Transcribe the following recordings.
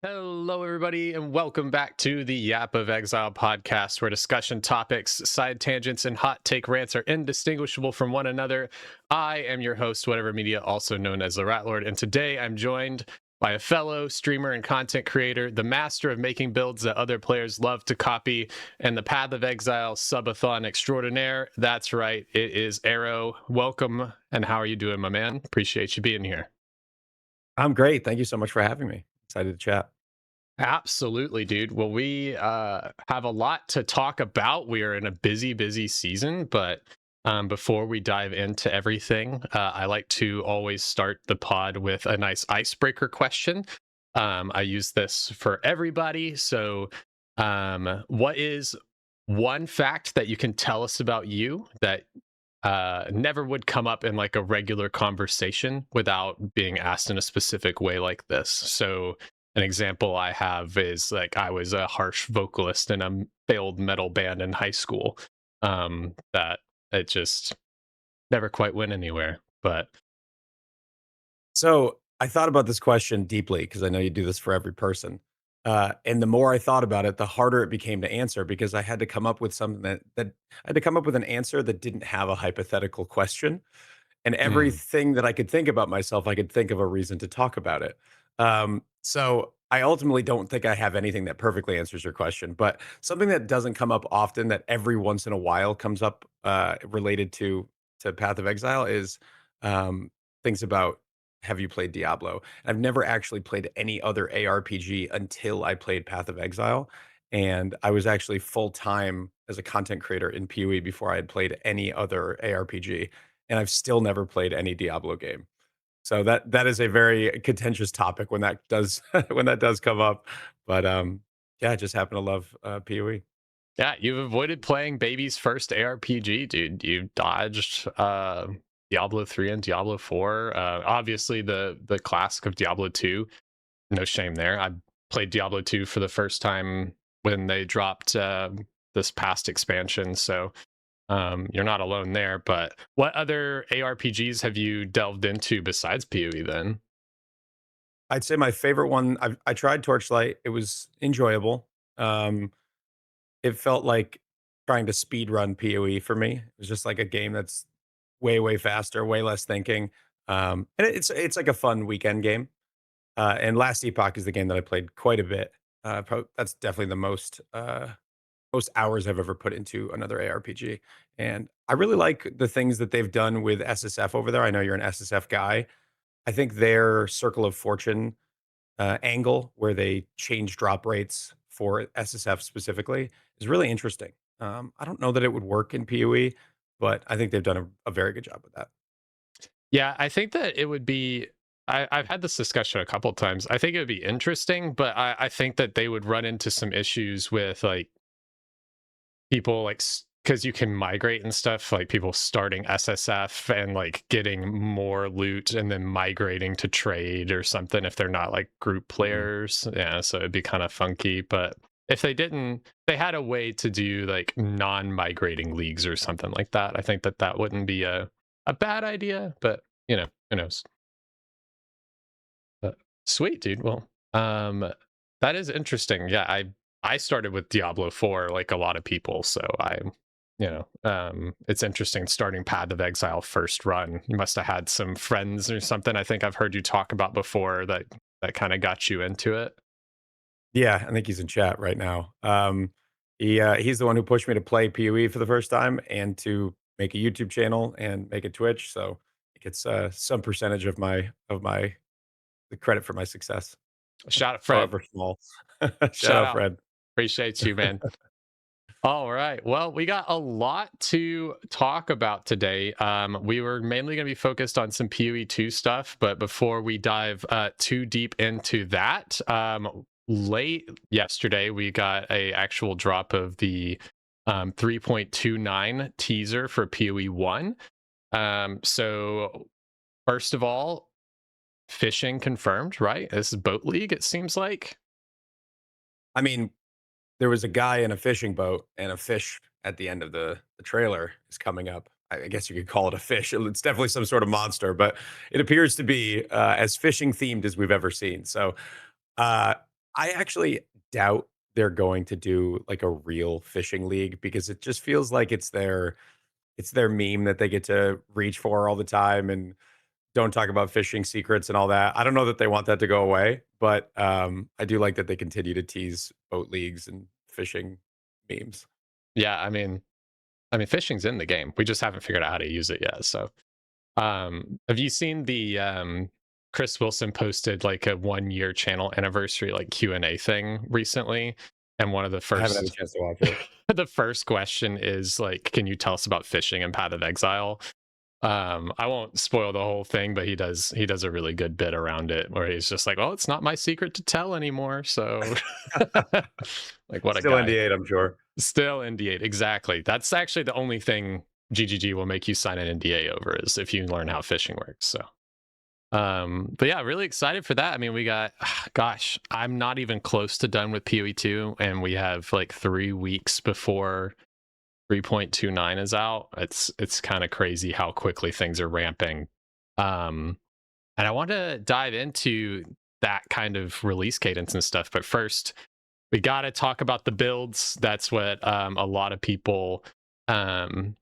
Hello, everybody, and welcome back to the Yap of Exile podcast, where discussion topics, side tangents, and hot take rants are indistinguishable from one another. I am your host, WhateverMedia, also known as the Rat Lord, and today I'm joined by a fellow streamer and content creator, the master of making builds that other players love to copy, and the Path of Exile subathon extraordinaire. That's right, it is aer0. Welcome, and how are you doing, my man? Appreciate you being here. I'm great. Thank you so much for having me. Excited to chat. Absolutely, dude. Well, we have a lot to talk about. We are in a busy season, but before we dive into everything, I like to always start the pod with a nice icebreaker question. I use this for everybody. So, what is one fact that you can tell us about you that never would come up in like a regular conversation without being asked in a specific way like this? So an example I have is like I was a harsh vocalist in a failed metal band in high school. That it just never quite went anywhere. But So I thought about this question deeply because I know you do this for every person. And the more I thought about it, the harder it became to answer because I had to come up with something that I had to come up with an answer that didn't have a hypothetical question. And mm, everything that I could think about myself, I could think of a reason to talk about it. So I ultimately don't think I have anything that perfectly answers your question, but something that doesn't come up often that every once in a while comes up related to Path of Exile is um, things about have you played Diablo? I've never actually played any other ARPG until I played Path of Exile. And I was actually full time as a content creator in PoE before I had played any other ARPG, and I've still never played any Diablo game. So that is a very contentious topic when that does when that does come up. But yeah, I just happen to love PoE. yeah, you've avoided playing baby's first ARPG, dude. You dodged Diablo 3 and Diablo 4. Obviously the classic of Diablo 2. No shame there. I played Diablo 2 for the first time when they dropped this past expansion, so you're not alone there. But what other ARPGs have you delved into besides PoE then? I'd say my favorite one. I tried Torchlight. It was enjoyable. Um, it felt like trying to speed run PoE for me. It was just like a game that's way faster, way less thinking. And it's like a fun weekend game. And Last Epoch is the game that I played quite a bit. That's definitely the most hours I've ever put into another ARPG. And I really like the things that they've done with SSF over there. I know you're an SSF guy. I think their Circle of Fortune angle, where they change drop rates for SSF specifically, is really interesting. I don't know that it would work in PoE, but I think they've done a very good job with that. Yeah, I think that it would be. I've had this discussion a couple times. I think it would be interesting, but I think that they would run into some issues with like people like because you can migrate and stuff, like people starting SSF and like getting more loot and then migrating to trade or something if they're not like group Mhm. players. Yeah, so it'd be kind of funky. But if they didn't, they had a way to do like non-migrating leagues or something like that. I think that that wouldn't be a bad idea, but who knows? But sweet, dude. Well, that is interesting. Yeah, I started with Diablo 4 like a lot of people, so it's interesting starting Path of Exile first run. You must have had some friends or something. I think I've heard you talk about before that kind of got you into it. Yeah, I think he's in chat right now. He's the one who pushed me to play PoE for the first time and to make a YouTube channel and make a Twitch. So he gets some percentage of my the credit for my success, Shout out, Fred. however small. Shout Shout out, out. Fred. Appreciate you, man. All right. Well, we got a lot to talk about today. We were mainly going to be focused on some PoE2 stuff, but before we dive too deep into that, late yesterday we got a actual drop of the 3.29 teaser for PoE1. So first of all, fishing confirmed, right? This is Boat League, it seems like. I mean, there was a guy in a fishing boat, and a fish at the end of the trailer is coming up. I guess you could call it a fish. It's definitely some sort of monster, but it appears to be as fishing themed as we've ever seen. So uh, I actually doubt they're going to do like a real fishing league because it just feels like it's their meme that they get to reach for all the time and don't talk about fishing secrets and all that. I don't know that they want that to go away, but I do like that they continue to tease boat leagues and fishing memes. Yeah, I mean, fishing's in the game. We just haven't figured out how to use it yet. So, have you seen the Chris Wilson posted like a 1 year channel anniversary like Q&A thing recently? And one of the I haven't had a first chance to watch it. the first question is like, can you tell us about fishing in Path of Exile? I won't spoil the whole thing, but he does a really good bit around it where he's just like, well, it's not my secret to tell anymore. So like what a Still guy. NDA'd, I'm sure. Still NDA, exactly. That's actually the only thing GGG will make you sign an NDA over is if you learn how fishing works. So but yeah, really excited for that. I mean, we got gosh, I'm not even close to done with PoE 2 and we have like 3 weeks before 3.29 is out. It's kind of crazy how quickly things are ramping. Um and I want to dive into that kind of release cadence and stuff, but first we got to talk about the builds. That's what a lot of people, um,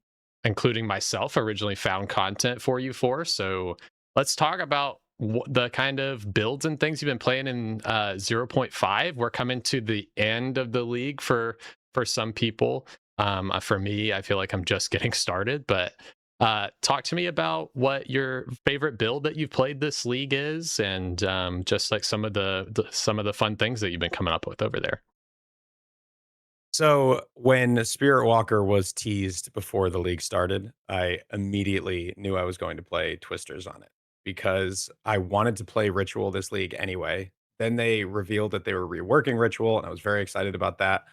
including myself, originally found content for you for. So let's talk about the kind of builds and things you've been playing in 0.5. We're coming to the end of the league for some people. For me, I feel like I'm just getting started. But talk to me about what your favorite build that you've played this league is, and just like some of the fun things that you've been coming up with over there. So when Spirit Walker was teased before the league started, I immediately knew I was going to play Twisters on it because I wanted to play Ritual this league anyway. Then they revealed that they were reworking Ritual, and I was very excited about that.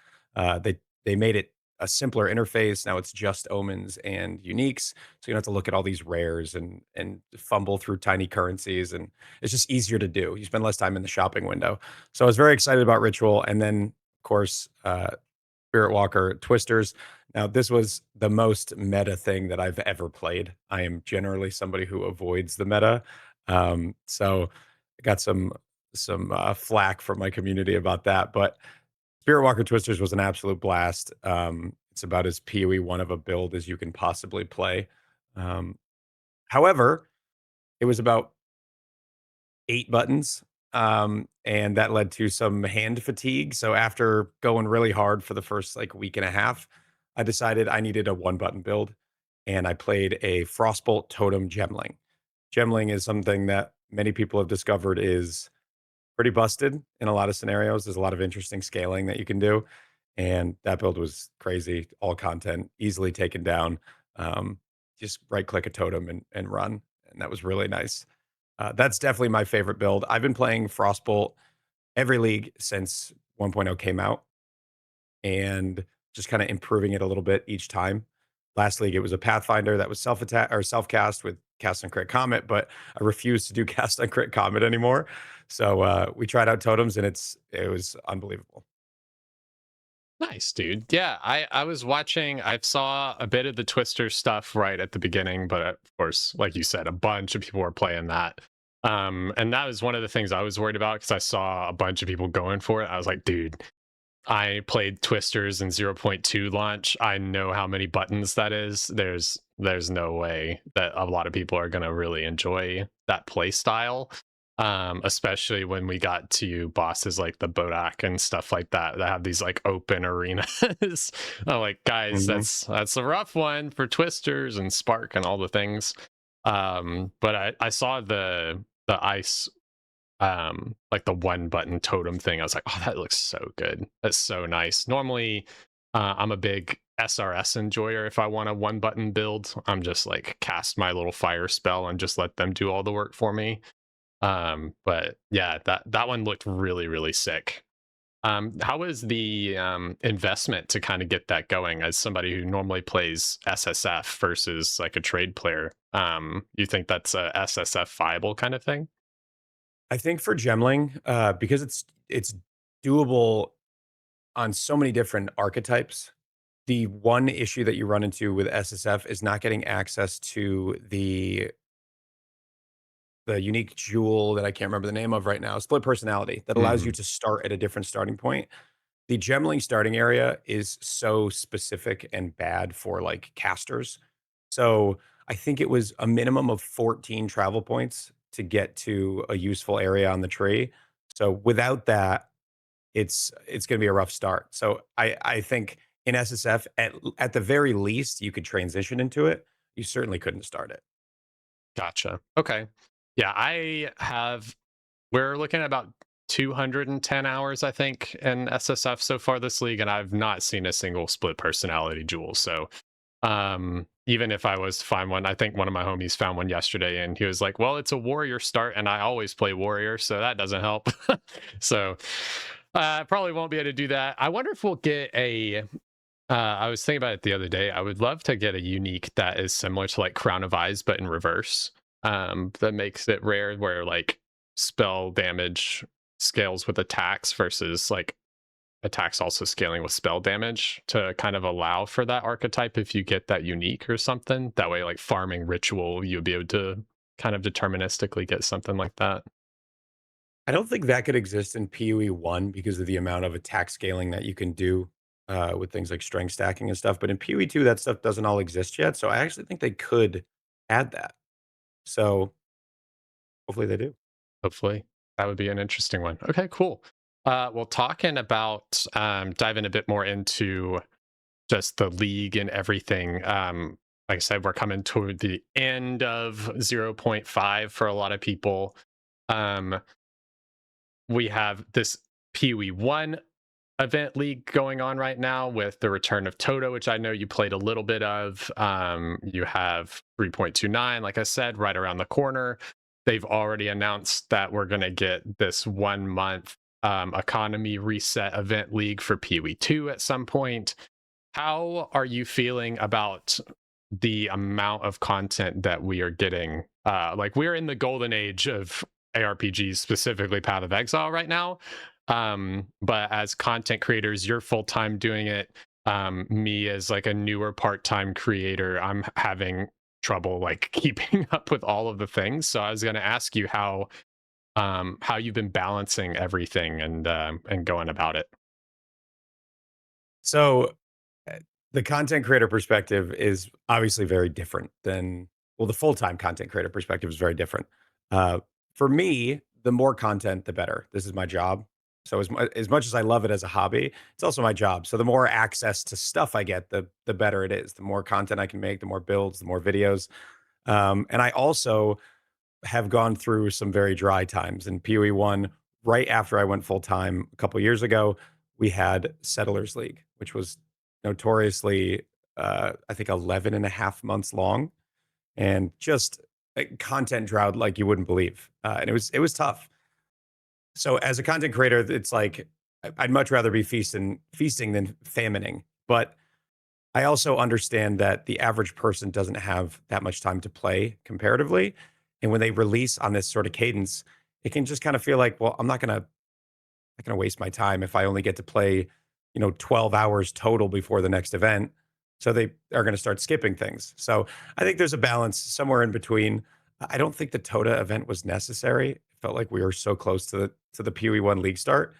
They made it a simpler interface. Now it's just omens and uniques, so you don't have to look at all these rares and fumble through tiny currencies, and it's just easier to do. You spend less time in the shopping window. So I was very excited about Ritual, and then of course. Spirit Walker Twisters. Now, this was the most meta thing that I've ever played. I am generally somebody who avoids the meta, so I got some flack from my community about that. But Spirit Walker Twisters was an absolute blast. It's about as PoE one of a build as you can possibly play. Um, However, it was about 8 buttons, and that led to some hand fatigue, so after going really hard for the first, like, week and a half, I decided I needed a one-button build, and I played a Frostbolt Totem Gemling. Gemling is something that many people have discovered is pretty busted in a lot of scenarios. There's a lot of interesting scaling that you can do, and that build was crazy, all content, easily taken down. Um, just right-click a totem and run, and that was really nice. That's definitely my favorite build. I've been playing Frostbolt every league since 1.0 came out and just kind of improving it a little bit each time. Last league, it was a Pathfinder that was self attack or self cast with cast on crit comet, but I refuse to do cast on crit comet anymore. So we tried out totems and it was unbelievable. Nice, dude. Yeah, I was watching. I saw a bit of the Twister stuff right at the beginning, but of course, like you said, a bunch of people were playing that. And that was one of the things I was worried about because I saw a bunch of people going for it. I was like, dude, I played Twisters in 0.2 launch. I know how many buttons that is. There's no way that a lot of people are going to really enjoy that play style. Especially when we got to bosses like the Bodak and stuff like that that have these like open arenas. I'm like, guys, Hmm. that's a rough one for Twisters and Spark and all the things. But I saw the ice like the one button totem thing. I was like, oh, that looks so good. That's so nice. Normally I'm a big SRS enjoyer. If I want a one button build, I'm just like cast my little fire spell and just let them do all the work for me. But yeah, that one looked really really sick. How was the investment to kind of get that going as somebody who normally plays SSF versus like a trade player? You think that's a SSF viable kind of thing? I think for Gemling, because it's doable on so many different archetypes. The one issue that you run into with SSF is not getting access to the the unique jewel that I can't remember the name of right now, split personality that allows you Mhm. to start at a different starting point. The gemling starting area is so specific and bad for, like, casters. So, I think it was a minimum of 14 travel points to get to a useful area on the tree. So, without that, it's gonna be a rough start. So, I think in SSF, at the very least, you could transition into it. You certainly couldn't start it. Gotcha. Okay. Yeah, we're looking at about 210 hours, I think, in SSF so far this league, and I've not seen a single split personality jewel. So, even if I was to find one, I think one of my homies found one yesterday, and he was like, "Well, it's a warrior start, and I always play warrior, so that doesn't help." So, I probably won't be able to do that. I wonder if we'll get a I was thinking about it the other day. I would love to get a unique that is similar to like Crown of Eyes, but in reverse. That makes it rare where like spell damage scales with attacks versus like attacks also scaling with spell damage to kind of allow for that archetype if you get that unique or something. That way, like farming ritual, you'll be able to kind of deterministically get something like that. I don't think that could exist in PoE 1 because of the amount of attack scaling that you can do, with things like strength stacking and stuff, but in PoE 2, that stuff doesn't all exist yet, so I actually think they could add that. So, hopefully they do. Hopefully, that would be an interesting one. Okay, cool. Well, talking about diving a bit more into just the league and everything. Like I said, we're coming toward the end of zero point 0.5 for a lot of people. Um, we have this PoE 1 event league going on right now with the return of ToTA, which I know you played a little bit of. You have 3.29, like I said, right around the corner. They've already announced that we're going to get this 1 month economy reset event league for PoE 2 at some point. How are you feeling about the amount of content that we are getting? Like we're in the golden age of ARPGs, specifically Path of Exile right now. But as content creators, you're full time doing it. Me as like a newer part time creator, I'm having trouble like keeping up with all of the things. So I was going to ask you how you've been balancing everything and going about it. So, eh, the content creator perspective is obviously very different than well, the full-time content creator perspective is very different. Uh, for me, the more content, the better. This is my job. So as much as I love it as a hobby, it's also my job. So the more access to stuff I get, the better it is. The more content I can make, the more builds, the more videos. And I also have gone through some very dry times. In PoE 1, right after I went full time a couple years ago, we had Settlers League, which was notoriously, I think, 11 and a half months long and just a content drought like you wouldn't believe. And it was tough. So as a content creator, it's like I'd much rather be feasting than famining. But I also understand that the average person doesn't have that much time to play comparatively. And when they release on this sort of cadence, it can just kind of feel like, well, I'm not gonna waste my time if I only get to play, 12 hours total before the next event. So they are gonna start skipping things. So I think there's a balance somewhere in between. I don't think the ToTA event was necessary. It felt like we were so close to the PoE 1 league start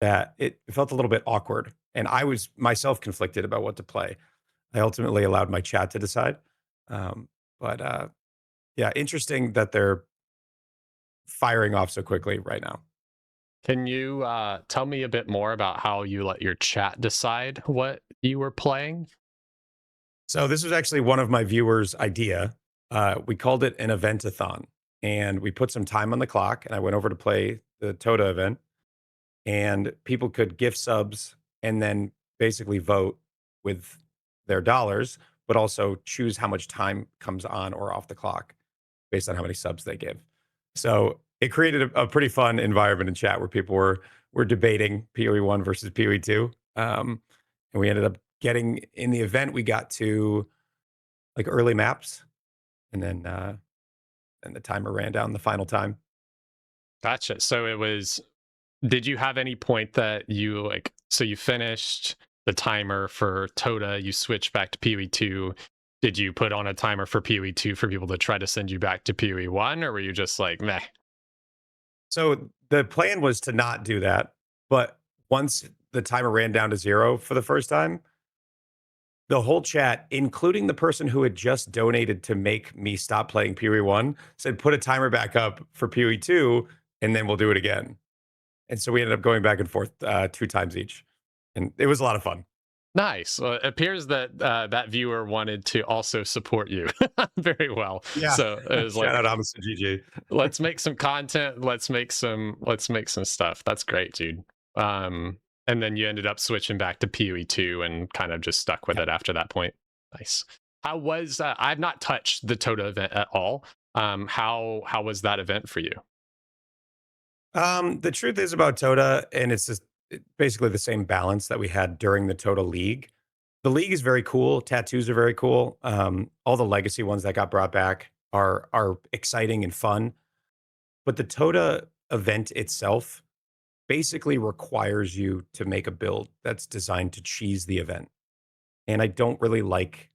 that it felt a little bit awkward. And I was myself conflicted about what to play. I ultimately allowed my chat to decide. Um, but yeah, interesting that they're firing off so quickly right now. Can you tell me a bit more about how you let your chat decide what you were playing? So this was actually one of my viewers' idea. We called it an eventathon, and we put some time on the clock. And I went over to play the ToTA event, and people could gift subs and then basically vote with their dollars, but also choose how much time comes on or off the clock based on how many subs they give. So it created a pretty fun environment in chat where people were debating PoE 1 versus PoE 2. And we ended up getting in the event, we got to like early maps, and then the timer ran down the final time. Gotcha. So it was, did you have any point that you so you finished the timer for ToTA, you switched back to PoE2. did you put on a timer for PoE 2 for people to try to send you back to PoE 1, or were you just like, meh? So the plan was to not do that, but once the timer ran down to 0 for the first time, the whole chat, including the person who had just donated to make me stop playing PoE 1, said, "Put a timer back up for PoE 2, and then we'll do it again." And so we ended up going back and forth 2 times each, and it was a lot of fun. Nice. Well, it appears that that viewer wanted to also support you very well. Yeah. So it was Shout like, out Amos and GG. let's make some content. Let's make some stuff. That's great, dude. And then you ended up switching back to PoE 2 and kind of just stuck with Yeah. it after that point. Nice. How was I've not touched the ToTA event at all. How was that event for you? The truth is about ToTA, and it's just basically the same balance that we had during the ToTA League. The league is very cool. Tattoos are very cool. All the legacy ones that got brought back are exciting and fun. But the ToTA event itself basically requires you to make a build that's designed to cheese the event. And I don't really like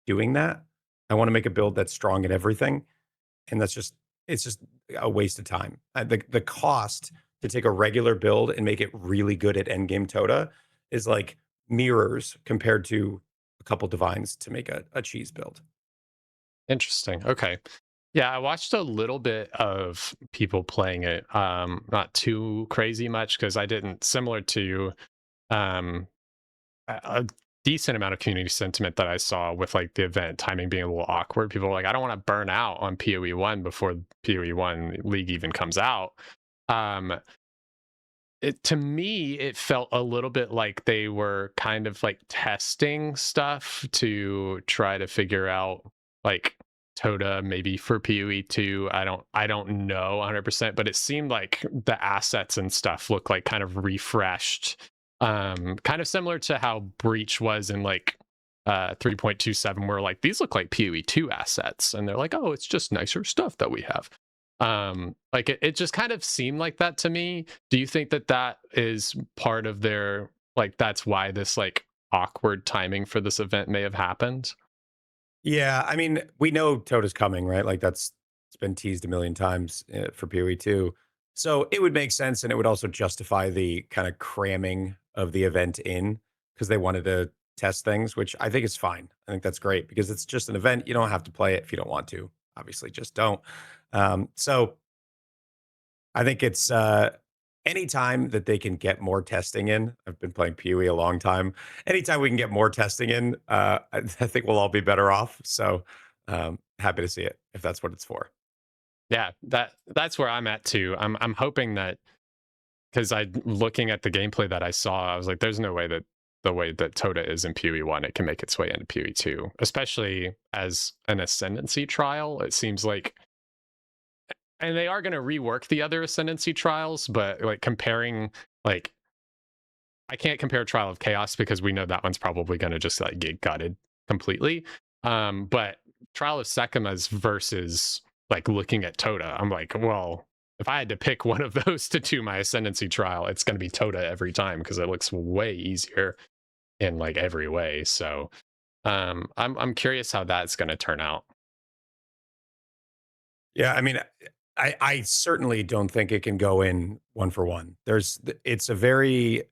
doing that. I want to make a build that's strong at everything. And it's just a waste of time. The cost to take a regular build and make it really good at endgame ToTA is like mirrors compared to a couple divines to make a cheese build. Interesting. Okay. Yeah, I watched a little bit of people playing it. Not too crazy much because I didn't, similar to you, um, a decent amount of community sentiment that I saw with like the event timing being a little awkward. People were like, I don't want to burn out on PoE 1 before PoE 1 League even comes out. Um, to me, it felt a little bit like they were kind of like testing stuff to try to figure out like ToTA maybe for PoE 2. I don't know 100%, but it seemed like the assets and stuff look like kind of refreshed. Kind of similar to how Breach was in like 3.27, where like these look like PoE 2 assets, and they're like, oh, it's just nicer stuff that we have. Like it just kind of seemed like that to me. Do you think that that is part of their, like, that's why this like awkward timing for this event may have happened? Yeah, I mean, we know ToTa's coming, right? Like it's been teased a million times for PoE 2. So it would make sense, and it would also justify the kind of cramming of the event in because they wanted to test things, which I think is fine. I think that's great because it's just an event. You don't have to play it if you don't want to. Obviously, just don't. So I think it's anytime that they can get more testing in. I've been playing PoE a long time. Anytime we can get more testing in, I think we'll all be better off. So happy to see it if that's what it's for. Yeah, that's where I'm at too. I'm hoping that, because I, looking at the gameplay that I saw, I was like, there's no way that the way that ToTA is in PoE 1, it can make its way into PoE 2, especially as an ascendancy trial. It seems like, and they are going to rework the other ascendancy trials, but like comparing, like, I can't compare Trial of Chaos because we know that one's probably going to just like get gutted completely. But Trial of Sekima's versus like looking at ToTA, I'm like, well, if I had to pick one of those to do my ascendancy trial, it's going to be ToTA every time because it looks way easier in like every way. So I'm curious how that's going to turn out. Yeah, I mean, I certainly don't think it can go in one for one. It's a very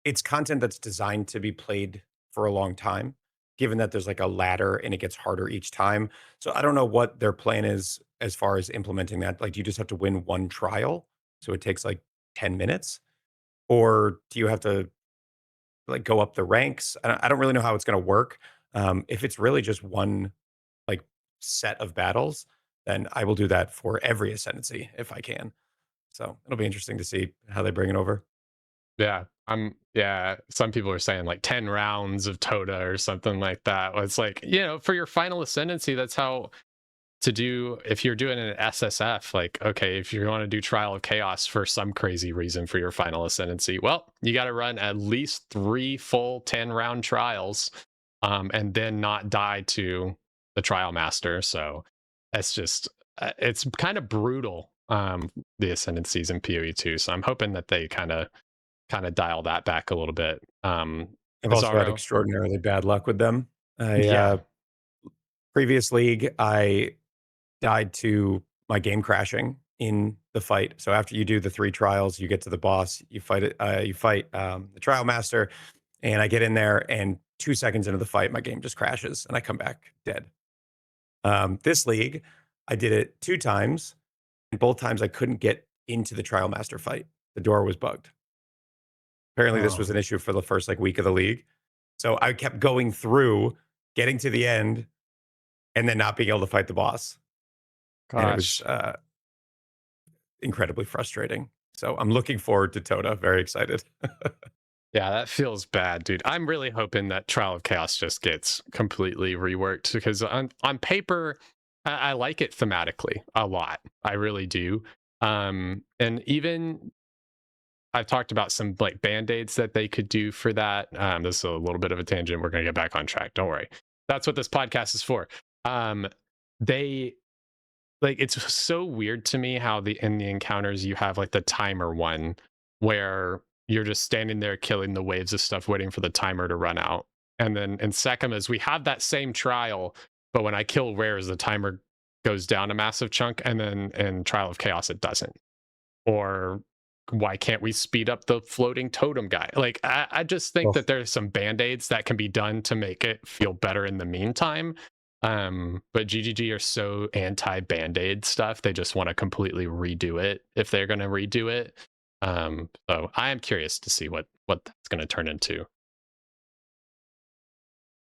it's content that's designed to be played for a long time, given that there's like a ladder and it gets harder each time. So I don't know what their plan is as far as implementing that. Like, do you just have to win one trial? So it takes like 10 minutes? Or do you have to like go up the ranks? I don't really know how it's going to work. If it's really just one like set of battles, then I will do that for every ascendancy if I can. So it'll be interesting to see how they bring it over. Yeah. Yeah, some people are saying like 10 rounds of ToTA or something like that. Well, it's like, for your final ascendancy, that's how to do. If you're doing an SSF, like, okay, if you want to do Trial of Chaos for some crazy reason for your final ascendancy, well, you got to run at least 3 full 10-round trials, and then not die to the trial master. So it's just it's kind of brutal, the ascendancies in PoE 2. So I'm hoping that they kind of dial that back a little bit. I've also had Bizarro. extraordinarily bad luck with them. I Yeah. previous league, I died to my game crashing in the fight. So after you do the 3 trials, you get to the boss, you fight it, you fight the trial master, and I get in there, and 2 seconds into the fight, my game just crashes, and I come back dead. This league, I did it 2 times, and both times I couldn't get into the trial master fight. The door was bugged. Apparently, this was Oh an issue for the first like week of the league. So I kept going through, getting to the end, and then not being able to fight the boss, and it was gosh. incredibly frustrating. So I'm looking forward to ToTA. Very excited. Yeah, that feels bad, dude. I'm really hoping that Trial of Chaos just gets completely reworked because on paper, I like it thematically a lot. I really do. And even I've talked about some like band-aids that they could do for that. This is a little bit of a tangent. We're gonna get back on track. Don't worry. That's what this podcast is for. Um, they like it's so weird to me how in the encounters you have like the timer one where you're just standing there killing the waves of stuff waiting for the timer to run out, and then in Sekima's we have that same trial, but when I kill rares the timer goes down a massive chunk, and then in Trial of Chaos it doesn't. Or why can't we speed up the floating totem guy? Like I just think Well, that there's some band-aids that can be done to make it feel better in the meantime. But GGG are so anti band-aid stuff, they just want to completely redo it if they're going to redo it. So I am curious to see what that's going to turn into.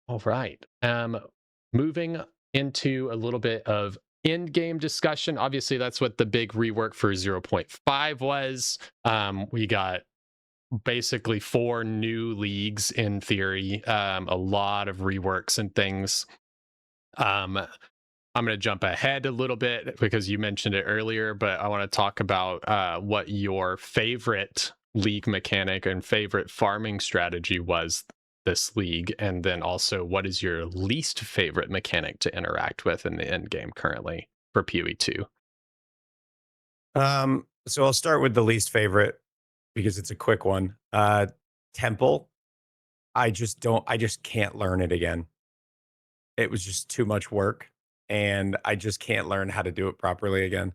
All right. Moving into a little bit of in-game discussion. Obviously, that's what the big rework for 0.5 was. We got basically 4 new leagues in theory, a lot of reworks and things. Um, I'm going to jump ahead a little bit because you mentioned it earlier, but I want to talk about what your favorite league mechanic and favorite farming strategy was this league, and then also what is your least favorite mechanic to interact with in the end game currently for PoE 2. so I'll start with the least favorite because it's a quick one. Temple. I just can't learn it again. It was just too much work, and I just can't learn how to do it properly again.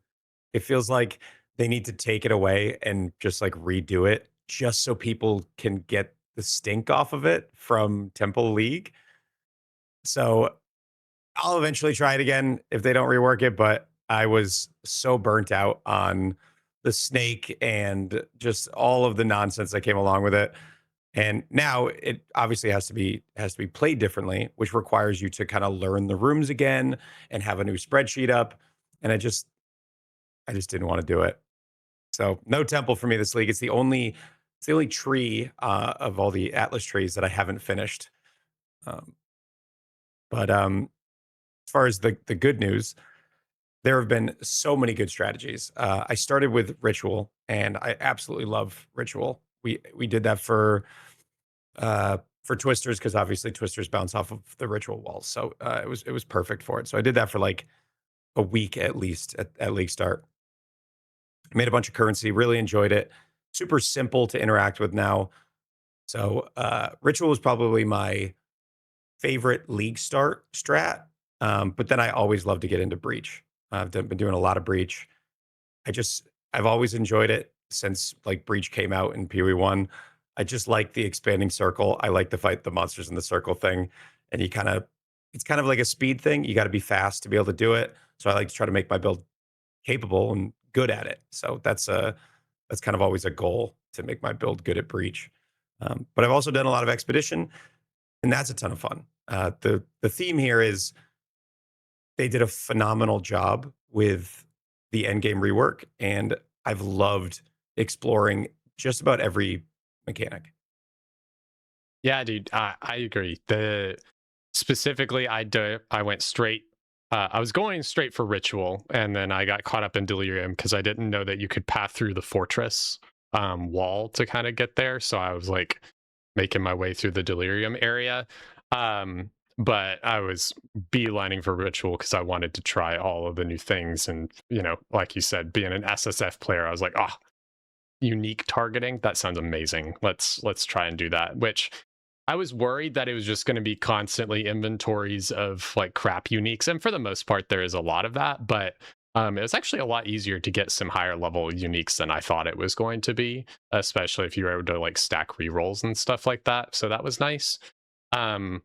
It feels like they need to take it away and just like redo it just so people can get the stink off of it from Temple League. So I'll eventually try it again if they don't rework it, but I was so burnt out on the snake and just all of the nonsense that came along with it. And now it obviously has to be played differently, which requires you to kind of learn the rooms again and have a new spreadsheet up. And I just didn't want to do it. So no temple for me this league. It's the only tree of all the Atlas trees that I haven't finished. Um, but as far as the good news, there have been so many good strategies. I started with ritual, and I absolutely love ritual. We did that for twisters because obviously twisters bounce off of the ritual walls, so it was perfect for it. So I did that for like a week at least at league start. Made a bunch of currency, really enjoyed it. Super simple to interact with now. So ritual was probably my favorite league start strat. But then I always love to get into breach. Been doing a lot of breach. I've always enjoyed it since like breach came out in PoE 1. I just like the expanding circle. I like to fight the monsters in the circle thing. And it's kind of like a speed thing. You got to be fast to be able to do it. So I like to try to make my build capable and good at it. So that's kind of always a goal to make my build good at breach. But I've also done a lot of expedition, and that's a ton of fun. The theme here is they did a phenomenal job with the endgame rework, and I've loved exploring just about every mechanic. Yeah, dude, I agree. The specifically, I went straight. I was going straight for ritual, and then I got caught up in delirium because I didn't know that you could path through the fortress wall to kind of get there. So I was like making my way through the delirium area. But I was beelining for ritual because I wanted to try all of the new things, and like you said, being an SSF player, I was like, oh, unique targeting, that sounds amazing. Let's try and do that. Which I was worried that it was just going to be constantly inventories of like crap uniques, and for the most part, there is a lot of that. But it was actually a lot easier to get some higher level uniques than I thought it was going to be, especially if you were able to like stack rerolls and stuff like that. So that was nice. Um,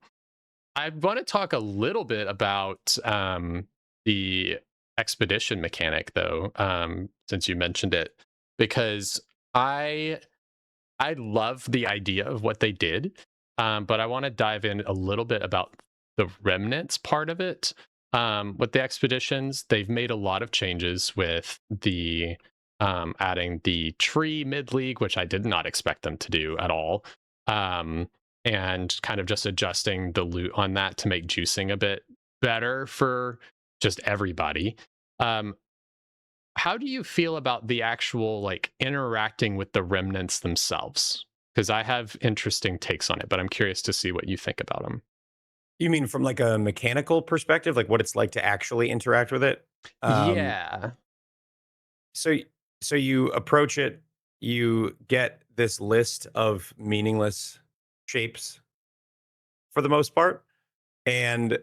I want to talk a little bit about the expedition mechanic, though, since you mentioned it, because I I love the idea of what they did, but I want to dive in a little bit about the remnants part of it. With the expeditions, they've made a lot of changes with the adding the tree mid league, which I did not expect them to do at all, um, and kind of just adjusting the loot on that to make juicing a bit better for just everybody. Um, how do you feel about the actual like interacting with the remnants themselves? Because I have interesting takes on it, but I'm curious to see what you think about them. You mean from like a mechanical perspective, like what it's like to actually interact with it? Um, Yeah. so so you approach it, you get this list of meaningless shapes for the most part, and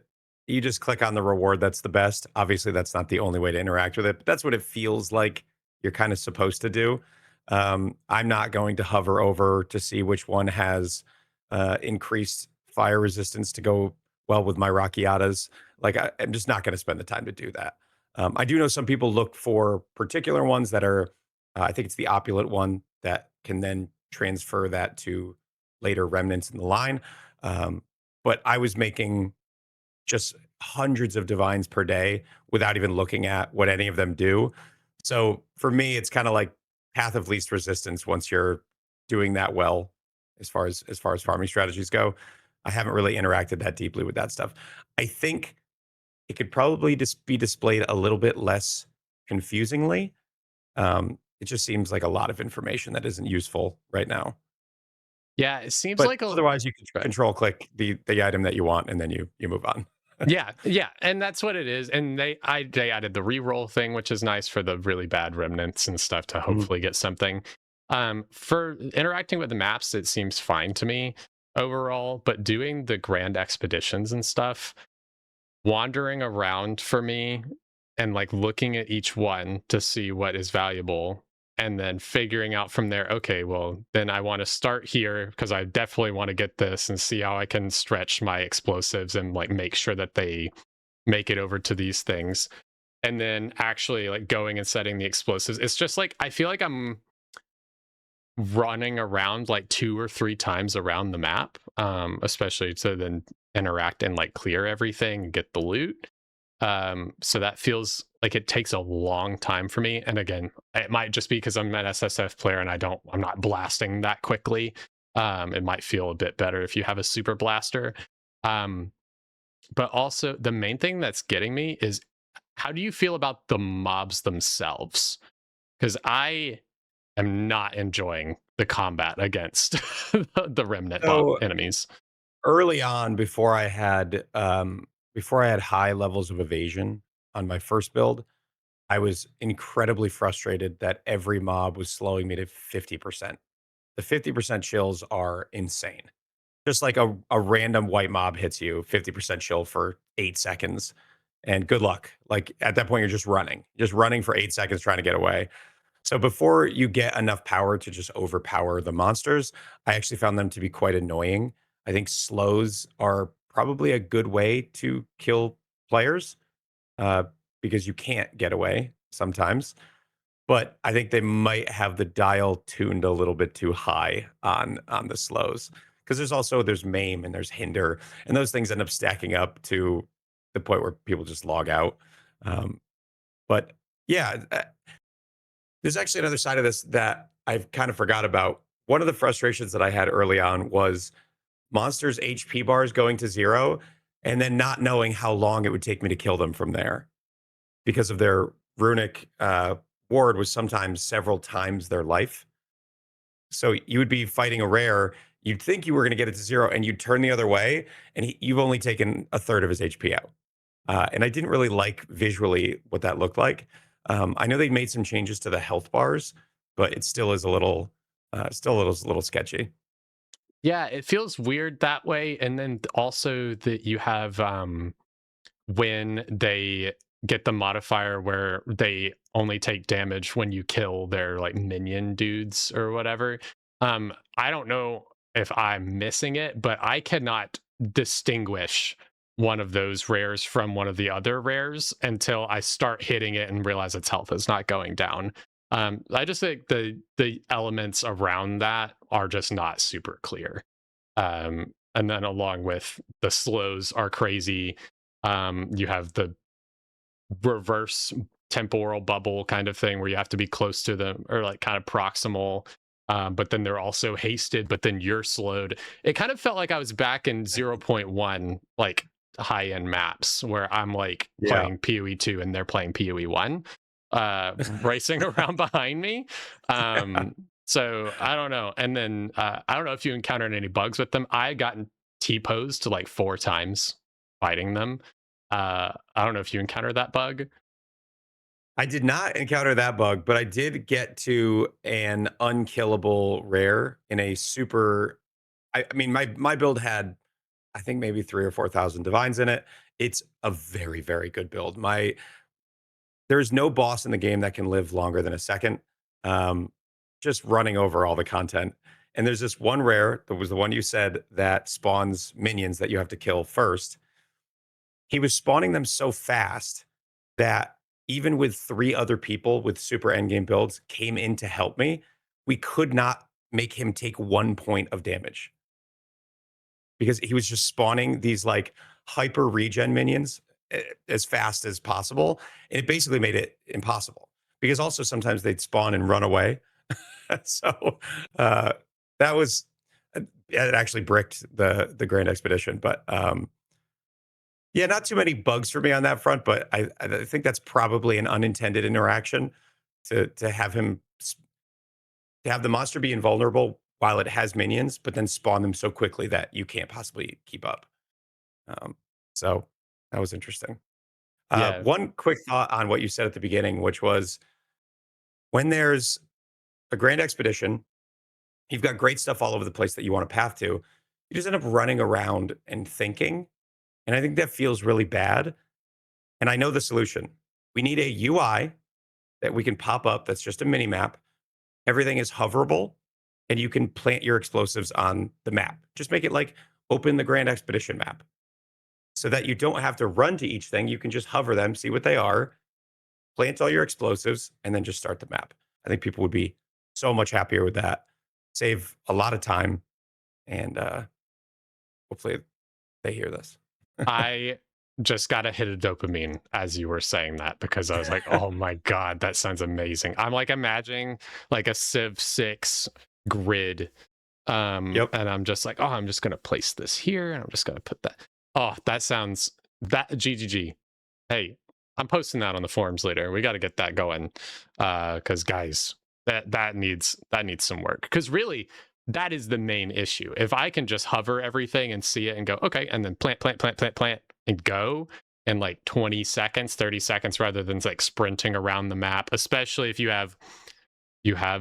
you just click on the reward that's the best. Obviously, that's not the only way to interact with it, but that's what it feels like you're kind of supposed to do. I'm not going to hover over to see which one has increased fire resistance to go well with my Rockiatas. Like, I'm just not going to spend the time to do that. I do know some people look for particular ones that are, I think it's the opulent one that can then transfer that to later remnants in the line. Um, but I was making just hundreds of divines per day without even looking at what any of them do. So for me, it's kind of like path of least resistance once you're doing that well as far as farming strategies go. I haven't really interacted that deeply with that stuff. I think it could probably just be displayed a little bit less confusingly. It just seems like a lot of information that isn't useful right now. Yeah, it seems But like a otherwise, you can good. control click the item that you want, and then you move on. Yeah, yeah, and that's what it is. And they added the reroll thing, which is nice for the really bad remnants and stuff to Mhm. hopefully get something. For interacting with the maps, it seems fine to me overall, but doing the grand expeditions and stuff, wandering around for me and like looking at each one to see what is valuable and then figuring out from there, okay, well then I want to start here because I definitely want to get this and see how I can stretch my explosives and like make sure that they make it over to these things, and then actually like going and setting the explosives. It's just like I feel like I'm running around like two or three times around the map, especially to then interact and like clear everything and get the loot. So that feels like it takes a long time for me. And again, it might just be because I'm an SSF player and I'm not blasting that quickly. It might feel a bit better if you have a super blaster. Um, but also the main thing that's getting me is, how do you feel about the mobs themselves? Because I am not enjoying the combat against the remnant So enemies. early on, before I had high levels of evasion on my first build, I was incredibly frustrated that every mob was slowing me to 50%. The 50% chills are insane. Just like a random white mob hits you, 50% chill for 8 seconds, and good luck. Like at that point, you're just running for 8 seconds trying to get away. So before you get enough power to just overpower the monsters, I actually found them to be quite annoying. I think slows are probably a good way to kill players uh, because you can't get away sometimes. But I think they might have the dial tuned a little bit too high on the slows because there's maim and there's hinder, and those things end up stacking up to the point where people just log out. Um, but yeah, there's actually another side of this that I've kind of forgot about. One of the frustrations that I had early on was monsters' HP bars going to zero and then not knowing how long it would take me to kill them from there because of their runic ward was sometimes several times their life. So you would be fighting a rare. You'd think you were going to get it to zero, and you'd turn the other way, and you've only taken a third of his HP out. And I didn't really like visually what that looked like. I know they made some changes to the health bars, but it still is a little sketchy. Yeah, it feels weird that way. And then also that you have when they get the modifier where they only take damage when you kill their like minion dudes or whatever. I don't know if I'm missing it, but I cannot distinguish one of those rares from one of the other rares until I start hitting it and realize its health is not going down. I just think the elements around that are just not super clear. And then along with the slows are crazy. You have the reverse temporal bubble kind of thing where you have to be close to them or like kind of proximal. But then they're also hasted, but then you're slowed. It kind of felt like I was back in zero point 0.1, like high end maps where I'm like Yeah. playing PoE 2 and they're playing PoE 1, racing around behind me. So I don't know. And then I don't know if you encountered any bugs with them. I gotten T-posed to like 4 times fighting them. I don't know if you encountered that bug. I did not encounter that bug, but I did get to an unkillable rare in a super. I mean, my build had, I think, maybe 3 or 4 thousand divines in it. It's a very, very good build. There's no boss in the game that can live longer than a second. Um, just running over all the content. And there's this one rare that was the one you said that spawns minions that you have to kill first. He was spawning them so fast that even with 3 other people with super endgame builds came in to help me, we could not make him take 1 point of damage because he was just spawning these like hyper regen minions as fast as possible. And it basically made it impossible because also sometimes they'd spawn and run away. So uh, that was, yeah, it actually bricked the Grand Expedition. But yeah, not too many bugs for me on that front, but I think that's probably an unintended interaction to have to have the monster be invulnerable while it has minions, but then spawn them so quickly that you can't possibly keep up. Um, so that was interesting. Yeah, One quick thought on what you said at the beginning, which was when there's a grand expedition, you've got great stuff all over the place that you want to path to. You just end up running around and thinking. And I think that feels really bad. And I know the solution. We need a UI that we can pop up that's just a mini map. Everything is hoverable and you can plant your explosives on the map. Just make it like open the Grand Expedition map so that you don't have to run to each thing. You can just hover them, see what they are, plant all your explosives, and then just start the map. I think people would be so much happier with that. Save a lot of time, and hopefully they hear this. I just got a hit of dopamine as you were saying that because I was like, oh my God, that sounds amazing. I'm like imagining like a Civ 6 grid. Yep. And I'm just like, oh, I'm just gonna place this here and I'm just gonna put that. Oh, that sounds that GGG. Hey, I'm posting that on the forums later. We got to get that going. Because guys, that needs some work. Because really, that is the main issue. If I can just hover everything and see it and go, okay, and then plant, and go in like 20 seconds, 30 seconds, rather than like sprinting around the map, especially if you have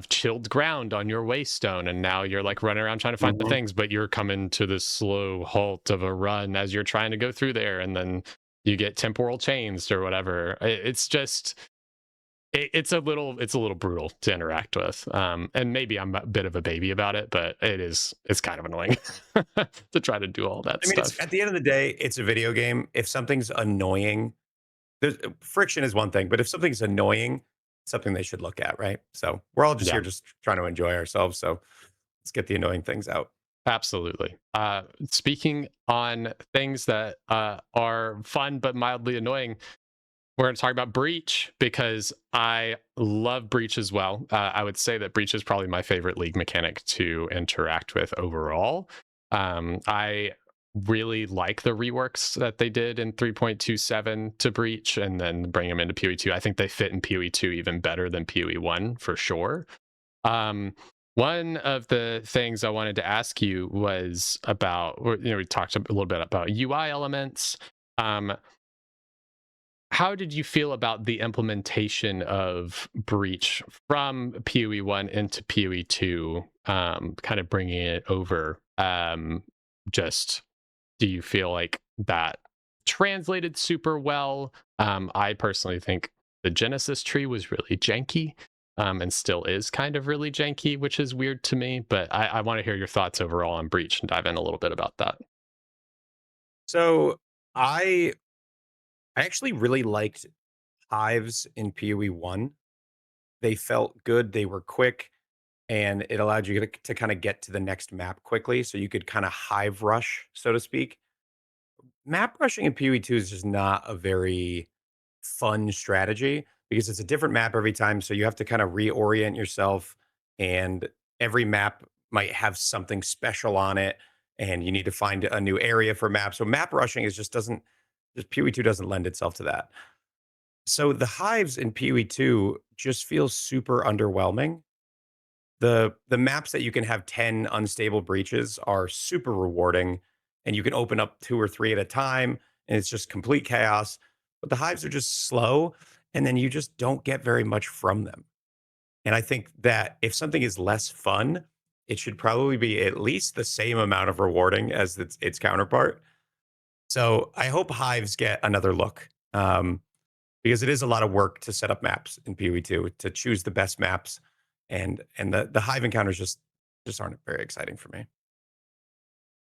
chilled ground on your waystone and now you're like running around trying to find the Mhm. things, but you're coming to the slow halt of a run as you're trying to go through there, and then you get temporal chains or whatever. It's just it's a little brutal to interact with. And maybe I'm a bit of a baby about it, but it's kind of annoying to try to do all that I mean, it's stuff. at the end of the day, it's a video game. If something's annoying, friction is one thing, but if something's annoying, something they should look at, right? So we're all just Yeah. here just trying to enjoy ourselves. So let's get the annoying things out. Absolutely. Speaking on things that are fun but mildly annoying, we're going to talk about Breach because I love Breach as well. I would say that Breach is probably my favorite league mechanic to interact with overall. I really like the reworks that they did in 3.27 to Breach and then bring them into PoE 2. I think they fit in PoE 2 even better than PoE 1 for sure. Um, One of the things I wanted to ask you was about, we talked a little bit about UI elements. Um, how did you feel about the implementation of Breach from PoE 1 into PoE 2, kind of bringing it over? Just do you feel like that translated super well? I personally think the Genesis tree was really janky, and still is kind of really janky, which is weird to me. But I want to hear your thoughts overall on Breach and dive in a little bit about that. So I I actually really liked hives in PoE 1. They felt good, they were quick, and it allowed you to kind of get to the next map quickly. So you could kind of hive rush, so to speak. Map rushing in PoE 2 is just not a very fun strategy because it's a different map every time. So you have to kind of reorient yourself, and every map might have something special on it, and you need to find a new area for maps. So map rushing is just PoE 2 doesn't lend itself to that. So the hives in PoE 2 just feel super underwhelming. The maps that you can have 10 unstable breaches are super rewarding, and you can open up 2 or 3 at a time, and it's just complete chaos. But the hives are just slow, and then you just don't get very much from them. And I think that if something is less fun, it should probably be at least the same amount of rewarding as its counterpart. So I hope hives get another look. Because it is a lot of work to set up maps in PoE2 to choose the best maps, and the hive encounters just aren't very exciting for me.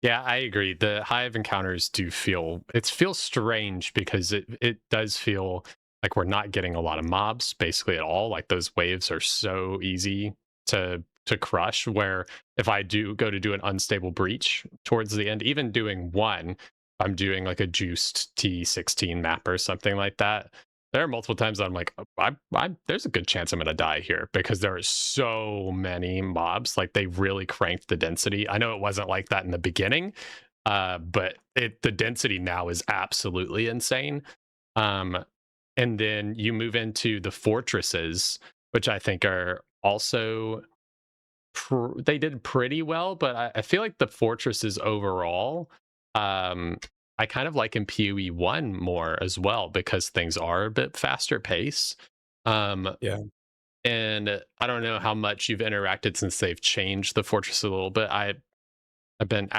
Yeah, I agree. The hive encounters do feel it feels strange because it does feel like we're not getting a lot of mobs basically at all. Like those waves are so easy to crush. Where if I do go to do an unstable breach towards the end, even doing one, I'm doing like a juiced T16 map or something like that. There are multiple times that I'm like, there's a good chance I'm gonna die here because there are so many mobs. Like they really cranked the density. I know it wasn't like that in the beginning, but the density now is absolutely insane. Um, and then you move into the fortresses, which I think are also they did pretty well, but I feel like the fortresses overall, um, I kind of like in PoE 1 more as well because things are a bit faster pace. Um, Yeah. and I don't know how much you've interacted since they've changed the fortress a little bit. I've been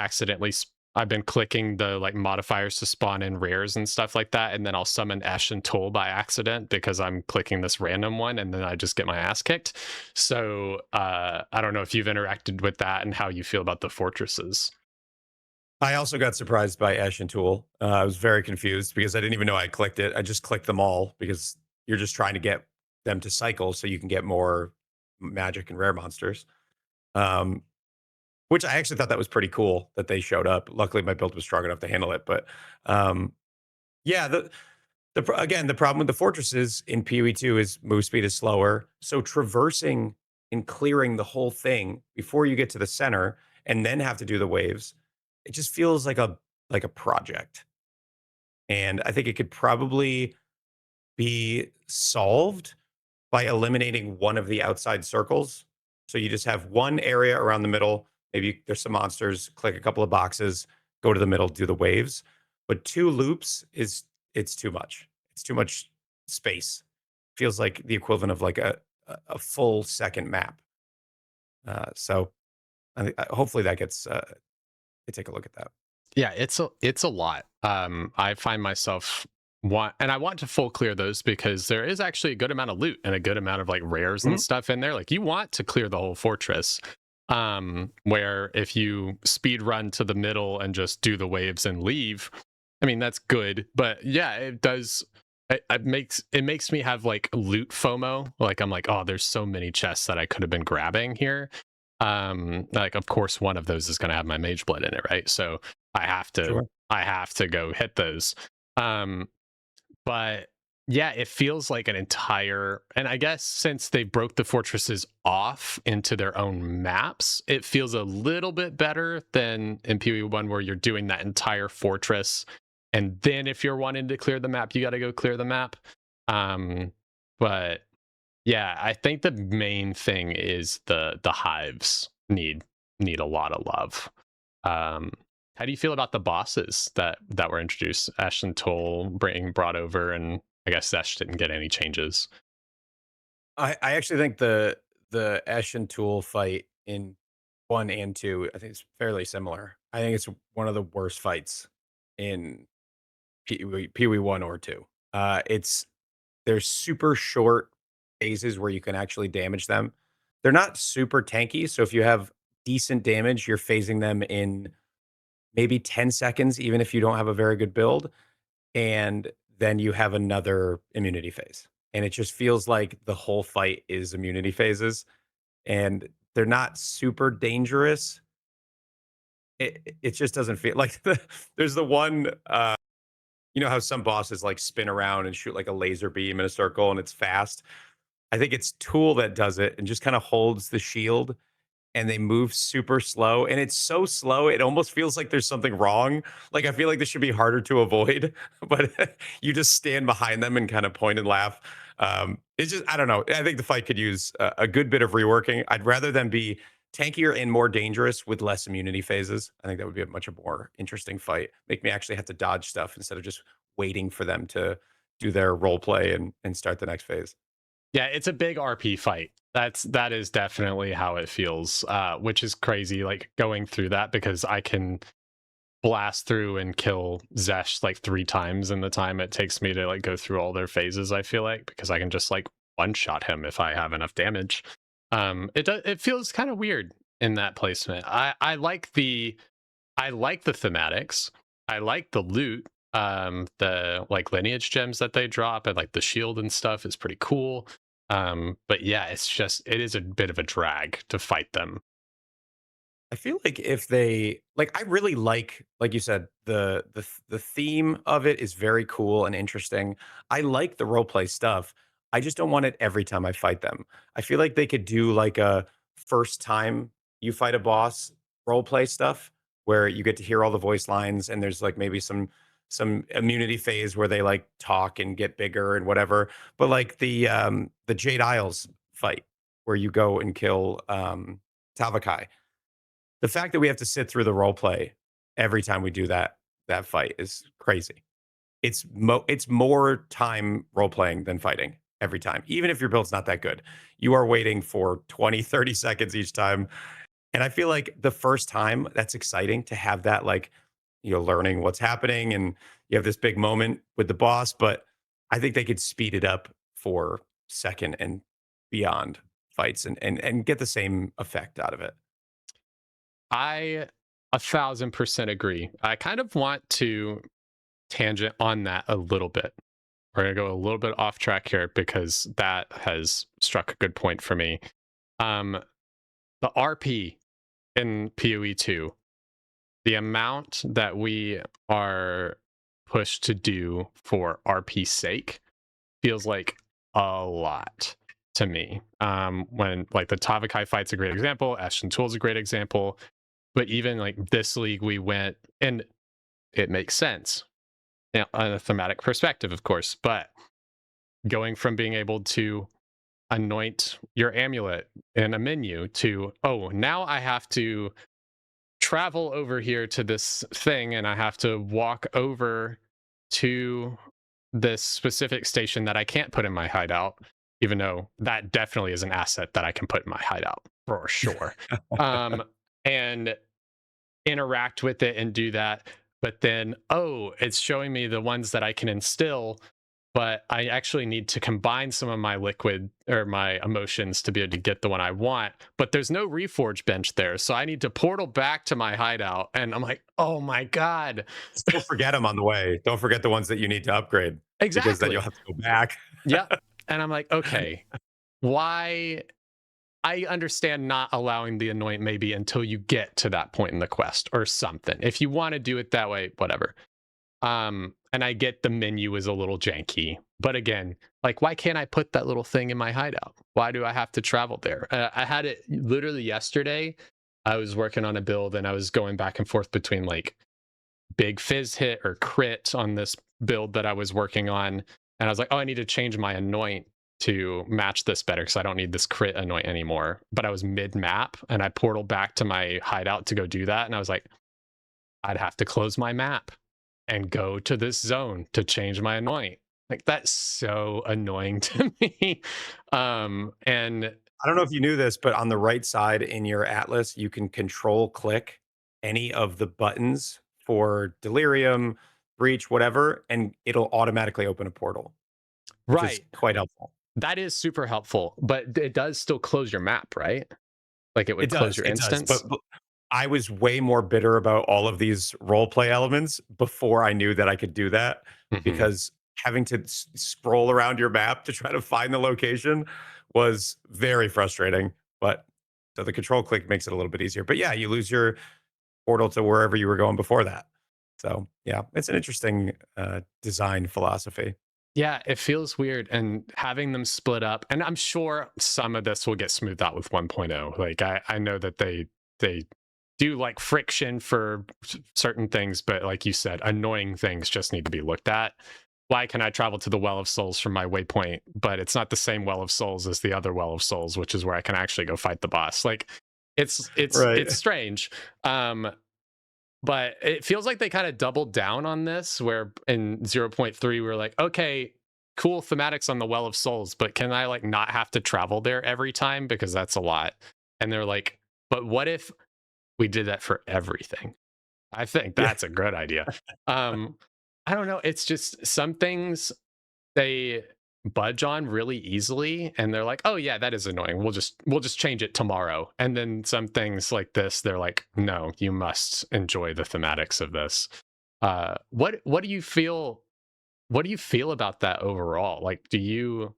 I've been clicking the like modifiers to spawn in rares and stuff like that, and then I'll summon Ash and Toll by accident because I'm clicking this random one, and then I just get my ass kicked. So I don't know if you've interacted with that and how you feel about the fortresses. I also got surprised by Ash and Tool. I was very confused because I didn't even know I clicked it. I just clicked them all because you're just trying to get them to cycle so you can get more magic and rare monsters. Um, which I actually thought that was pretty cool that they showed up. Luckily, my build was strong enough to handle it. But um, yeah, again, the problem with the fortresses in PoE2 is move speed is slower. So traversing and clearing the whole thing before you get to the center and then have to do the waves, it just feels like a project. And I think it could probably be solved by eliminating one of the outside circles. So you just have one area around the middle. Maybe there's some monsters, click a couple of boxes, go to the middle, do the waves. But two loops is it's too much. It's too much space. Feels like the equivalent of like a full second map. So hopefully that gets they take a look at that. Yeah, it's a lot. I find myself and I want to full clear those because there is actually a good amount of loot and a good amount of like rares and Mhm. stuff in there. Like you want to clear the whole fortress. Where if you speed run to the middle and just do the waves and leave, I mean that's good. But yeah, it does. It makes me have like loot FOMO. Like I'm like, oh, there's so many chests that I could have been grabbing here. Like of course one of those is going to have my mage blood in it, right? So I have to Sure. I have to go hit those. Um, but yeah, it feels like an entire, and I guess since they broke the fortresses off into their own maps, it feels a little bit better than in PoE1 where you're doing that entire fortress. And then if you're wanting to clear the map, you got to go clear the map. Um, but yeah, I think the main thing is the hives need a lot of love. Um, how do you feel about the bosses that were introduced? Ashton Toll being brought over, and I guess Zesh didn't get any changes. I actually think the Esh and Tool fight in 1 and 2, I think it's fairly similar. I think it's one of the worst fights in PoE 1 or 2. It's There's super short phases where you can actually damage them. They're not super tanky, so if you have decent damage, you're phasing them in maybe 10 seconds, even if you don't have a very good build, and then you have another immunity phase. And it just feels like the whole fight is immunity phases, and they're not super dangerous. It just doesn't feel like there's the one, you know how some bosses, like, spin around and shoot, like, a laser beam in a circle and it's fast? I think it's Tool that does it and just kinda holds the shield, and they move super slow, and it's so slow, it almost feels like there's something wrong. Like, I feel like this should be harder to avoid, but you just stand behind them and kinda point and laugh. It's just I don't know. I think the fight could use a good bit of reworking. I'd rather them be tankier and more dangerous with less immunity phases. I think that would be a much more interesting fight. Make me actually have to dodge stuff instead of just waiting for them to do their role play and start the next phase. Yeah, it's a big RP fight. That is definitely how it feels, which is crazy. Like going through that because I can blast through and kill Zesh like 3 times in the time it takes me to like go through all their phases. I feel like because I can just like one shot him if I have enough damage. It feels kind of weird in that placement. I like the thematics. I like the loot. The like lineage gems that they drop and like the shield and stuff is pretty cool. But yeah, it is a bit of a drag to fight them. I feel like if they like I really like you said, the theme of it is very cool and interesting. I like the role play stuff. I just don't want it every time I fight them. I feel like they could do like a first time you fight a boss role play stuff where you get to hear all the voice lines and there's like maybe some immunity phase where they like talk and get bigger and whatever. But like the Jade Isles fight where you go and kill Tavakai, the fact that we have to sit through the role play every time we do that fight is crazy. It's more time role playing than fighting every time. Even if your build's not that good, you are waiting for 20, 30 seconds each time. And I feel like the first time that's exciting to have that, like, learning what's happening and you have this big moment with the boss, but I think they could speed it up for second and beyond fights and get the same effect out of it. I 1,000% agree. I kind of want to tangent on that a little bit. We're gonna go a little bit off track here because that has struck a good point for me. Um, the RP in PoE 2, the amount that we are pushed to do for RP's sake feels like a lot to me. When like the Tavakai fight's a great example, Ashton Tool's a great example, but even like this league we went and it makes sense, on a thematic perspective, of course, but going from being able to anoint your amulet in a menu to, oh, now I have to travel over here to this thing and I have to walk over to this specific station that I can't put in my hideout, even though that definitely is an asset that I can put in my hideout for sure. Um, and interact with it and do that. But then, oh, it's showing me the ones that I can instill, but I actually need to combine some of my liquid or my emotions to be able to get the one I want. But there's no reforge bench there. So I need to portal back to my hideout. And I'm like, oh my God. Just don't forget them on the way. Don't forget the ones that you need to upgrade because then you'll Exactly. have to go back. Yep. And I'm like, okay, why? I understand not allowing the anoint maybe until you get to that point in the quest or something. If you want to do it that way, whatever. And I get the menu is a little janky, but again, like, why can't I put that little thing in my hideout? Why do I have to travel there? I had it literally yesterday. I was working on a build and I was going back and forth between like big fizz hit or crit on this build that I was working on. And I was like, oh, I need to change my anoint to match this better because I don't need this crit anoint anymore. But I was mid map and I portaled back to my hideout to go do that. And I was like, I'd have to close my map and go to this zone to change my anoint. Like that's so annoying to me. And I don't know if you knew this, but on the right side in your atlas, you can control click any of the buttons for delirium, breach, whatever, and it'll automatically open a portal, which is right, quite helpful. that is super helpful, but it does still close your map, right? Like it would close your It does, instance. but I was way more bitter about all of these role play elements before I knew that I could do that, Hmm. because having to scroll around your map to try to find the location was very frustrating. But so the control click makes it a little bit easier. But yeah, you lose your portal to wherever you were going before that. So yeah, it's an interesting design philosophy. Yeah, it feels weird, and having them split up, and I'm sure some of this will get smoothed out with 1.0. Like I know that they do like friction for certain things, but like you said, annoying things just need to be looked at. Why can I travel to the Well of Souls from my waypoint, but it's not the same Well of Souls as the other Well of Souls, which is where I can actually go fight the boss? Like it's Right. strange. But it feels like they kind of doubled down on this, where in 0.3, we were like, okay, cool thematics on the Well of Souls, but can I like not have to travel there every time? Because that's a lot. And they're like, but what if we did that for everything? I think Yeah. that's a good idea. Um, I don't know. It's just some things they budge on really easily, and they're like, oh yeah, that is annoying, we'll just change it tomorrow. And then some things like this, they're like, no, you must enjoy the thematics of this. What do you feel, what do you feel about that overall? Like, do you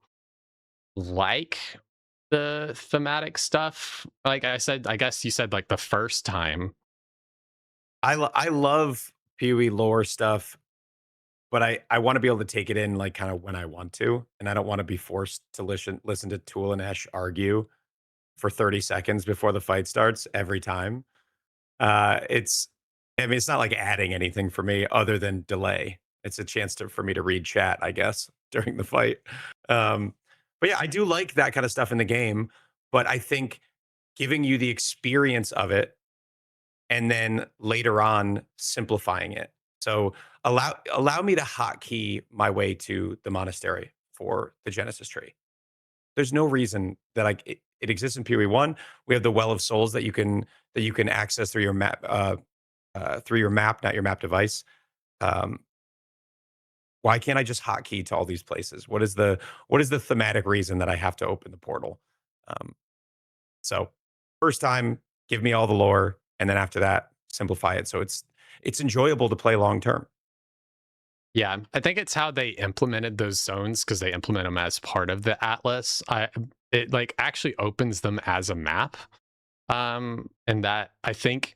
like the thematic stuff? Like I said, I guess you said like the first time. I love PoE lore stuff, but I want to be able to take it in like kind of when I want to, and I don't want to be forced to listen to Tool and Esh argue for 30 seconds before the fight starts every time. It's I mean, it's not like adding anything for me other than delay. It's a chance for me to read chat, I guess, during the fight. Um, but yeah, I do like that kind of stuff in the game, but I think giving you the experience of it and then later on simplifying it. So allow me to hotkey my way to the monastery for the Genesis tree. There's no reason that it exists in PoE 1. We have the Well of Souls that you can access through your map, not your map device. Um, why can't I just hotkey to all these places? What is the thematic reason that I have to open the portal? Um, so first time, give me all the lore, and then after that, simplify it so it's enjoyable to play long term. Yeah, I think it's how they implemented those zones, because they implement them as part of the atlas. It like actually opens them as a map. And that, I think,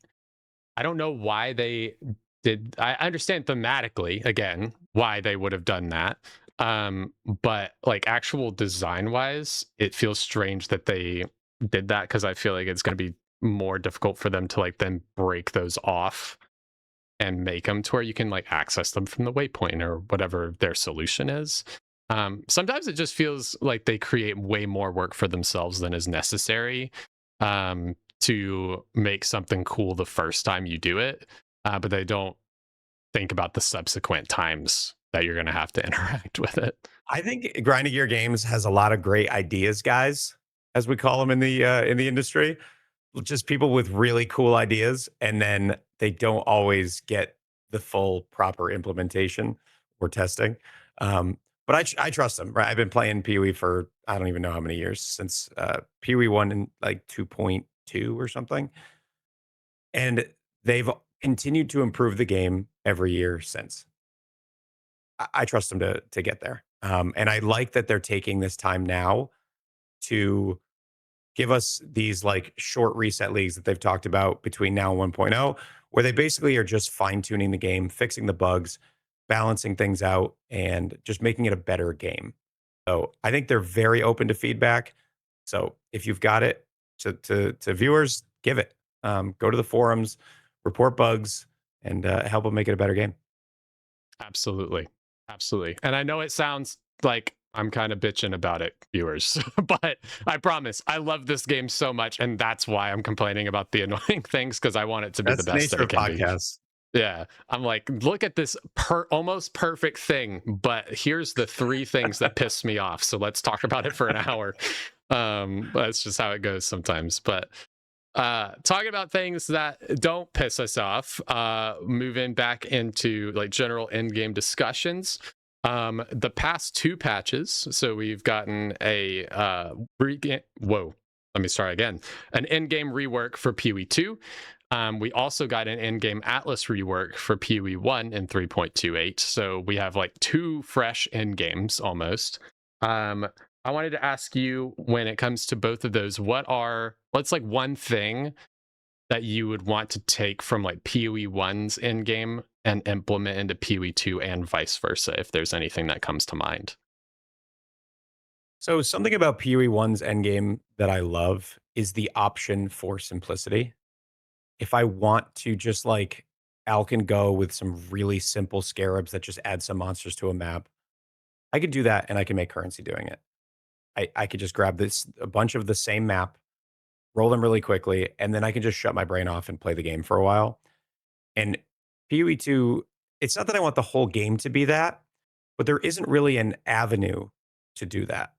I don't know why they did. I understand thematically again why they would have done that. But like actual design wise, it feels strange that they did that, because I feel like it's going to be more difficult for them to like then break those off and make them to where you can like access them from the waypoint or whatever their solution is. Sometimes it just feels like they create way more work for themselves than is necessary, to make something cool the first time you do it, but they don't think about the subsequent times that you're going to have to interact with it. I think Grinding Gear Games has a lot of great ideas, guys, as we call them in the industry. Just people with really cool ideas, and then they don't always get the full proper implementation or testing. But I trust them. Right, I've been playing PoE for I don't even know how many years, since PoE one in like 2.2 or something, and they've continued to improve the game every year since. I trust them to get there, and I like that they're taking this time now to give us these like short reset leagues that they've talked about between now and 1.0, where they basically are just fine tuning the game, fixing the bugs, balancing things out, and just making it a better game. So I think they're very open to feedback. So if you've got it to viewers, give it. Go to the forums, report bugs, and help them make it a better game. Absolutely. Absolutely. And I know it sounds like I'm kind of bitching about it, viewers, but I promise I love this game so much. And that's why I'm complaining about the annoying things, because I want it to be the That's the best that nature it of can be. podcasts. Yeah, I'm like, look at this almost perfect thing, but here's the three things that piss me off. So let's talk about it for an hour. That's just how it goes sometimes. But talking about things that don't piss us off, moving back into like general end game discussions. The past two patches, so we've gotten a whoa. Let me start again. An end game rework for PoE 2. We also got an in-game Atlas rework for PoE 1 in 3.28. So we have like two fresh end games almost. I wanted to ask you, when it comes to both of those, what's like one thing that you would want to take from like PoE 1's end game and implement into PoE 2 and vice versa, if there's anything that comes to mind? So something about PoE 1's endgame that I love is the option for simplicity. If I want to just like Alk and go with some really simple scarabs that just add some monsters to a map, I could do that and I can make currency doing it. I could just grab this a bunch of the same map, roll them really quickly, and then I can just shut my brain off and play the game for a while. And PoE 2, it's not that I want the whole game to be that, but there isn't really an avenue to do that.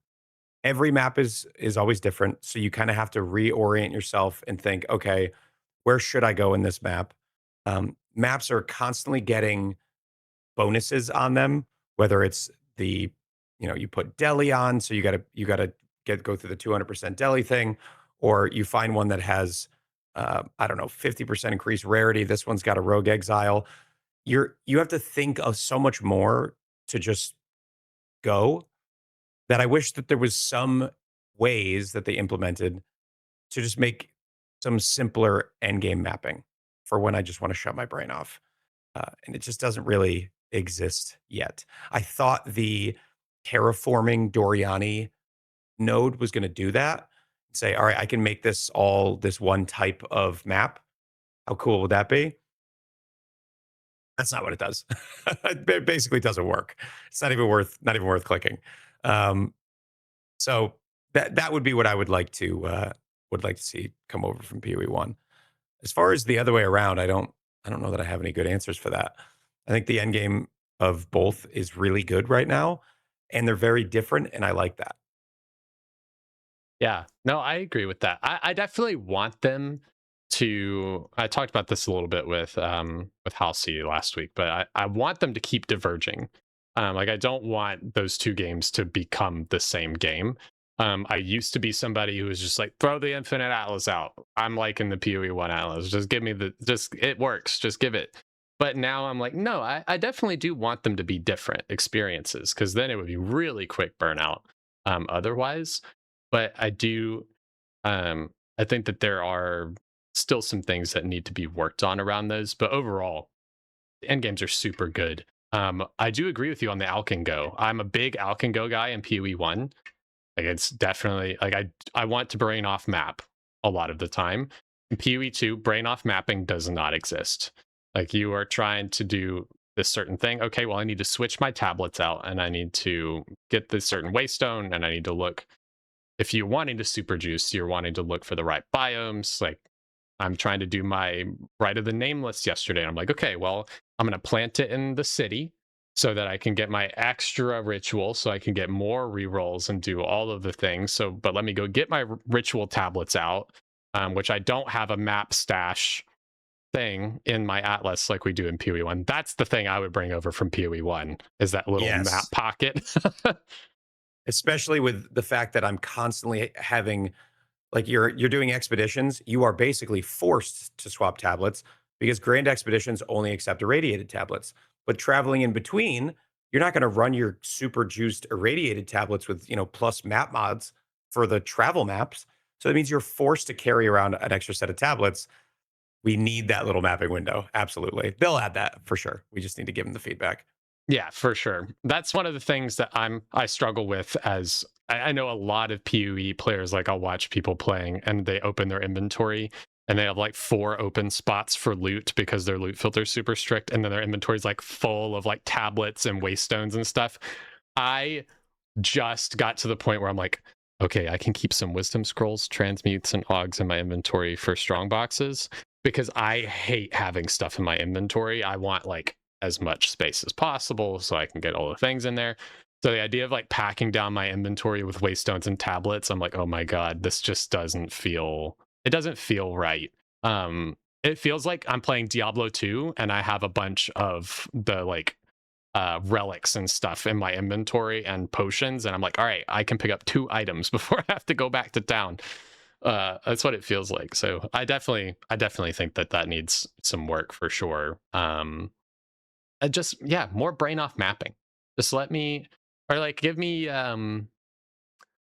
Every map is always different, so you kind of have to reorient yourself and think, okay, where should I go in this map? Maps are constantly getting bonuses on them, whether it's the, you put deli on, so you gotta go through the 200% deli thing, or you find one that has I don't know, 50% increased rarity. This one's got a rogue exile. You have to think of so much more to just go, that I wish that there was some ways that they implemented to just make some simpler end game mapping for when I just want to shut my brain off. And it just doesn't really exist yet. I thought the terraforming Doriani node was going to do that. Say, all right, I can make this all this one type of map. How cool would that be? That's not what it does. It basically doesn't work. It's not even worth clicking. Um, so that would be what I would like to see come over from PoE 1. As far as the other way around, I don't know that I have any good answers for that. I think the end game of both is really good right now, and they're very different, and I like that. Yeah, no, I agree with that. I definitely want them to. I talked about this a little bit with Halsey last week, but I want them to keep diverging. Like I don't want those two games to become the same game. I used to be somebody who was just like, throw the Infinite Atlas out. I'm liking the PoE 1 Atlas. Just give me just it works. Just give it. But now I'm like, no, I definitely do want them to be different experiences, because then it would be really quick burnout otherwise. But um I think that there are still some things that need to be worked on around those, but overall the end games are super good. I do agree with you on the Alkin Go. I'm a big Alkin Go guy in PoE 1. Like it's definitely like I want to brain off map a lot of the time. In PoE 2, brain off mapping does not exist. Like you are trying to do this certain thing. Okay, well I need to switch my tablets out and I need to get this certain waystone and I need to look, if you're wanting to super juice, you're wanting to look for the right biomes. Like I'm trying to do my Rite of the Nameless yesterday. And I'm like, okay, well, I'm going to plant it in the city so that I can get my extra ritual, so I can get more rerolls and do all of the things. So, but let me go get my ritual tablets out, which I don't have a map stash thing in my atlas like we do in PoE 1. That's the thing I would bring over from PoE 1, is that little map Yes. pocket. Especially with the fact that I'm constantly having, like, you're doing expeditions, you are basically forced to swap tablets because grand expeditions only accept irradiated tablets. But traveling in between, you're not going to run your super juiced irradiated tablets with, plus map mods for the travel maps. So that means you're forced to carry around an extra set of tablets. We need that little mapping window. Absolutely. They'll add that for sure. We just need to give them the feedback. Yeah, for sure. That's one of the things that I struggle with. As I know a lot of PoE players, like I'll watch people playing and they open their inventory and they have like 4 open spots for loot because their loot filter is super strict, and then their inventory is like full of like tablets and waystones and stuff. I just got to the point where I'm like, okay, I can keep some wisdom scrolls, transmutes, and augs in my inventory for strong boxes. because I hate having stuff in my inventory. I want like as much space as possible so I can get all the things in there. So the idea of like packing down my inventory with waystones and tablets, I'm like, oh my god, this just doesn't feel. It doesn't feel right. It feels like I'm playing Diablo 2 and I have a bunch of the like relics and stuff in my inventory and potions, and I'm like, all right, I can pick up 2 items before I have to go back to town. That's what it feels like. So I definitely think that that needs some work for sure. Just yeah, more brain off mapping. Just let me, or like give me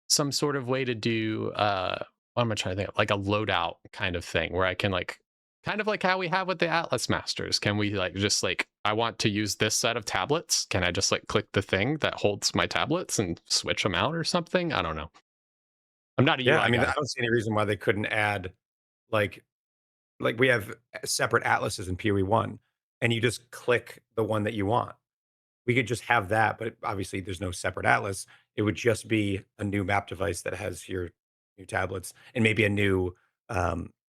some sort of way to do what am I trying to think of? Like a loadout kind of thing where I can like kind of like how we have with the Atlas Masters. Can we like just like I want to use this set of tablets? Can I just like click the thing that holds my tablets and switch them out or something? I don't know. I'm not a Yeah, I UI mean, I guy. don't see any reason why they couldn't add like we have separate atlases in PoE 1, and you just click the one that you want. We could just have that, but obviously there's no separate atlas. It would just be a new map device that has your new tablets and maybe a new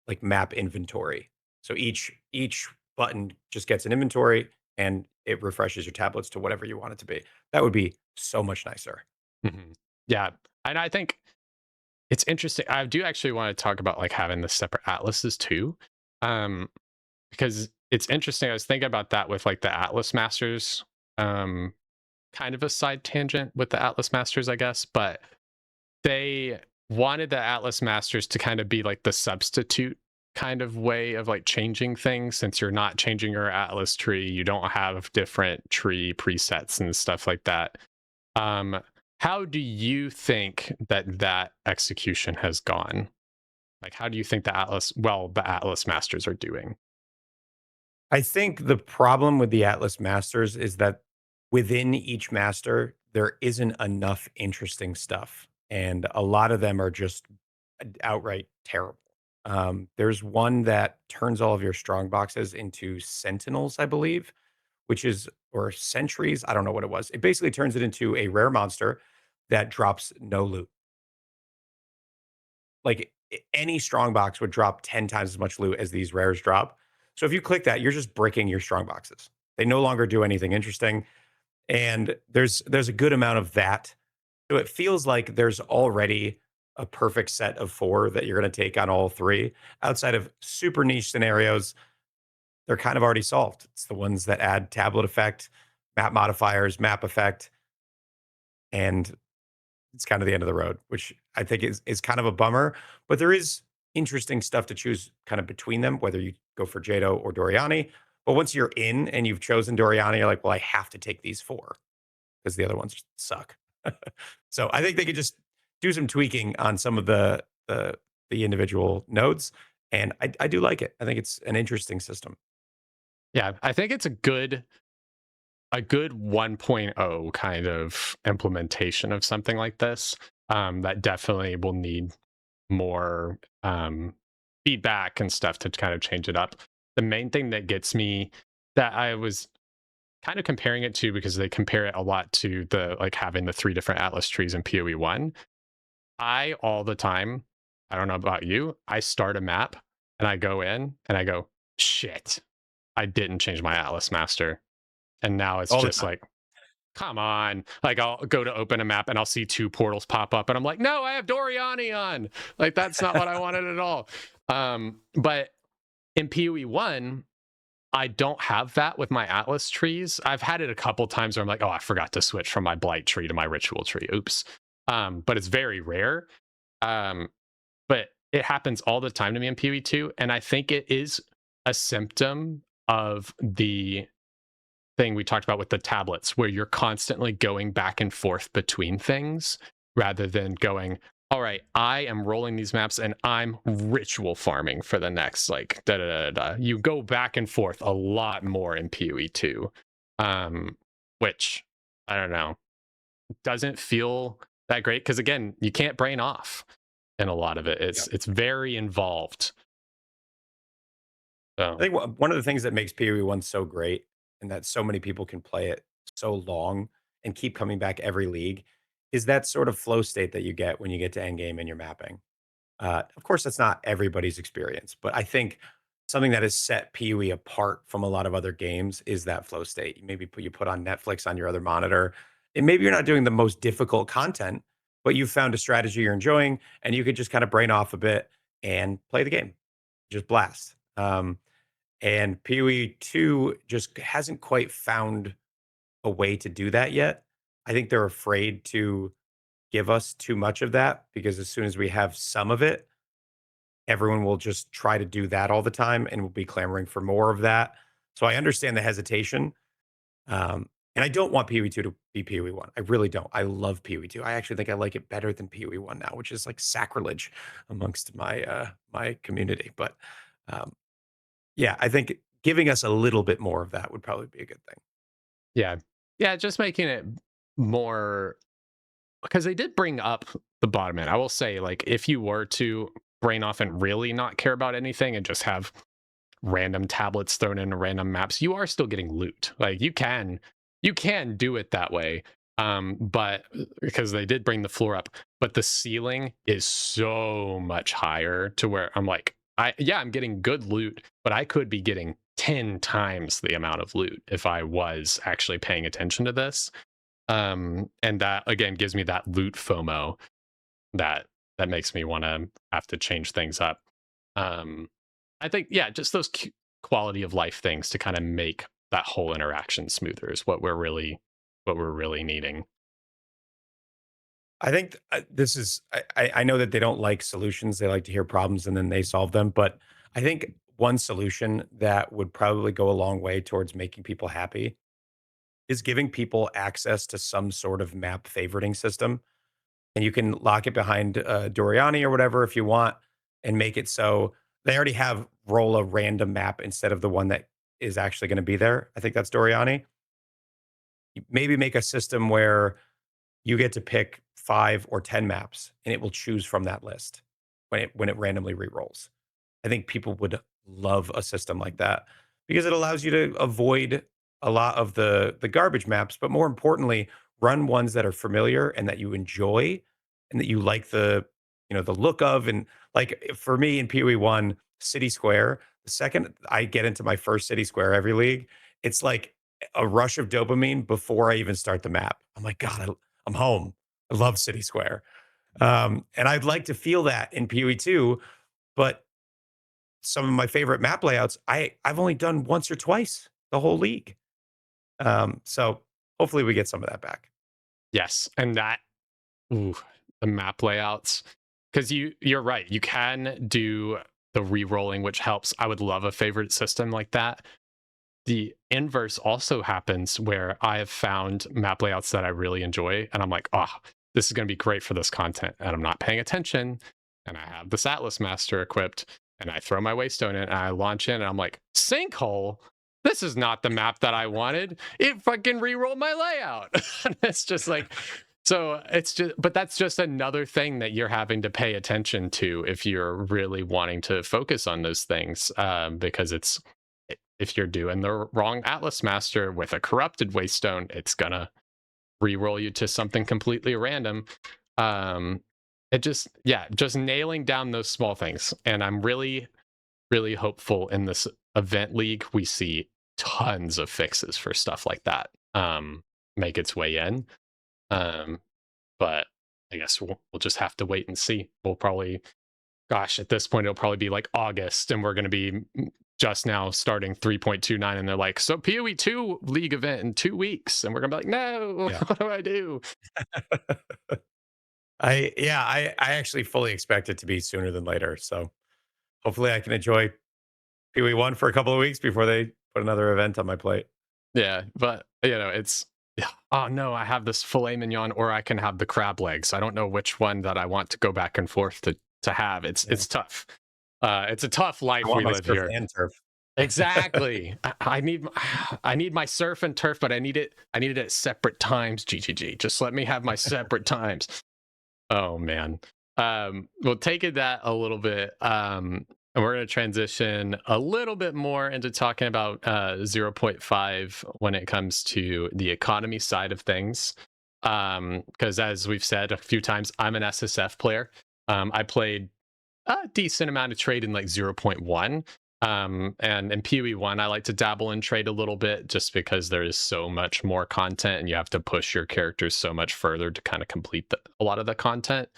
like map inventory. So each button just gets an inventory and it refreshes your tablets to whatever you want it to be. That would be so much nicer. Mhm. Yeah, and I think it's interesting. I do actually want to talk about like having the separate atlases too, um, because it's interesting. I was thinking about that with like the Atlas Masters, um, kind of a side tangent with the Atlas Masters, I guess, but they wanted the Atlas Masters to kind of be like the substitute kind of way of like changing things since you're not changing your Atlas tree, you don't have different tree presets and stuff like that. Um, how do you think that that execution has gone? Like, how do you think the Atlas Masters are doing? I think the problem with the Atlas Masters is that within each master, there isn't enough interesting stuff. And a lot of them are just outright terrible. There's one that turns all of your strong boxes into sentinels, I believe, which is, or sentries. I don't know what it was. It basically turns it into a rare monster that drops no loot. Like any strong box would drop 10 times as much loot as these rares drop. So if you click that, you're just bricking your strong boxes. They no longer do anything interesting. And there's a good amount of that. So it feels like there's already a perfect set of 4 that you're going to take on all 3. Outside of super niche scenarios, they're kind of already solved. It's the ones that add tablet effect, map modifiers, map effect, and it's kind of the end of the road, which I think is kind of a bummer. But there is interesting stuff to choose kind of between them, whether you go for Jado or Doriani. But once you're in and you've chosen Doriani, you're like, well, I have to take these 4 because the other ones suck. So I think they could just do some tweaking on some of the individual nodes, and I do like it. I think it's an interesting system. Yeah, I think it's a good 1.0 kind of implementation of something like this. That definitely will need more feedback and stuff to kind of change it up. The main thing that gets me that I was kind of comparing it to because they compare it a lot to the like having the 3 different atlas trees in PoE 1. I all the time, I don't know about you, I start a map and I go in and I go, shit, I didn't change my Atlas Master. And now it's All the just time. like, come on. Like I'll go to open a map and I'll see 2 portals pop up and I'm like, no, I have Doriani on. Like that's not what I wanted at all. But in PoE 1, I don't have that with my Atlas trees. I've had it a couple times where I'm like, oh, I forgot to switch from my Blight tree to my Ritual tree. Oops. But it's very rare. Um, but it happens all the time to me in PoE2, and I think it is a symptom of the thing we talked about with the tablets, where you're constantly going back and forth between things rather than going, all right, I am rolling these maps and I'm ritual farming for the next like da da da da. You go back and forth a lot more in PoE2, um, which I don't know doesn't feel that great because again, you can't brain off in a lot of it. It's very involved. I So think one of the things that makes PoE 1 so great and that so many people can play it so long and keep coming back every league is that sort of flow state that you get when you get to endgame and you're mapping. Of course, that's not everybody's experience, but I think something that has set PoE apart from a lot of other games is that flow state. Maybe you put on Netflix on your other monitor, and maybe you're not doing the most difficult content, but you found a strategy you're enjoying, and you could just kind of brain off a bit and play the game, just blast. And PoE 2 just hasn't quite found a way to do that yet. I think they're afraid to give us too much of that because as soon as we have some of it, everyone will just try to do that all the time and will be clamoring for more of that. So I understand the hesitation. And I don't want PoE 2 to be PoE 1. I really don't. I love PoE 2. I actually think I like it better than PoE 1 now, which is like sacrilege amongst my community. But um, yeah, I think giving us a little bit more of that would probably be a good thing. Yeah. Yeah, just making it more, because they did bring up the bottom end. I will say, like, if you were to brain off and really not care about anything and just have random tablets thrown into random maps, you are still getting loot. Like, you can do it that way. But because they did bring the floor up, but the ceiling is so much higher to where I'm like, I'm getting good loot, but I could be getting 10 times the amount of loot if I was actually paying attention to this. And that again gives me that loot FOMO that makes me want to have to change things up. um I think, yeah, just those quality of life things to kind of make that whole interaction smoother is what we're really needing. I think this is. I know that they don't like solutions; they like to hear problems and then they solve them. But I think one solution that would probably go a long way towards making people happy is giving people access to some sort of map favoriting system, and you can lock it behind Doriani or whatever if you want, and make it so they already have roll a random map instead of the one that is actually going to be there. I think that's Doriani. Maybe make a system where you get to pick 5 or 10 maps, and it will choose from that list when it randomly re-rolls. I think people would love a system like that because it allows you to avoid a lot of the garbage maps, but more importantly, run ones that are familiar and that you enjoy and that you like the look of. And like for me in PoE 1, City Square, the second I get into my first City Square every league, it's like a rush of dopamine before I even start the map. I'm like, God, I'm home. I love City Square. And I'd like to feel that in PoE 2, but some of my favorite map layouts, I've only done once or twice the whole league. So hopefully we get some of that back. Yes, and that, ooh, the map layouts, because you're right, you can do the re-rolling, which helps. I would love a favorite system like that. The inverse also happens where I have found map layouts that I really enjoy, and I'm like, oh, this is going to be great for this content, and I'm not paying attention, and I have this Atlas Master equipped, and I throw my Waystone in, and I launch in, and I'm like, sinkhole. This is not the map that I wanted. It fucking re-rolled my layout. And it's just like, so it's just, but that's just another thing that you're having to pay attention to if you're really wanting to focus on those things, because it's, if you're doing the wrong Atlas Master with a corrupted Waystone, it's gonna re-roll you to something completely random. Um, it just, yeah, just nailing down those small things. And I'm really, really hopeful in this event league we see tons of fixes for stuff like that make its way in. Um, but I guess we'll just have to wait and see. We'll probably, gosh, at this point, it'll probably be like August, and we're going to be just now starting 3.29. And they're like, so PoE 2 league event in 2 weeks. And we're going to be like, no, Yeah. what do I do? I actually fully expect it to be sooner than later. So hopefully I can enjoy PoE 1 for a couple of weeks before they put another event on my plate. Yeah. But, it's, yeah, oh no, I have this filet mignon, or I can have the crab legs. I don't know which one that I want to go back and forth to have. It's, Yeah. it's tough. It's a tough I life want we my live surf here. and turf. Exactly. I need I need my surf and turf, but I need it at separate times. GGG. Just let me have my separate times. Oh man. We'll take it that a little bit. And we're going to transition a little bit more into talking about zero point 0.5 when it comes to the economy side of things. Because as we've said a few times, I'm an SSF player. I played a decent amount of trade in like zero point 0.1. And in PoE1, I like to dabble in trade a little bit just because there is so much more content and you have to push your characters so much further to kind of complete a lot of the content.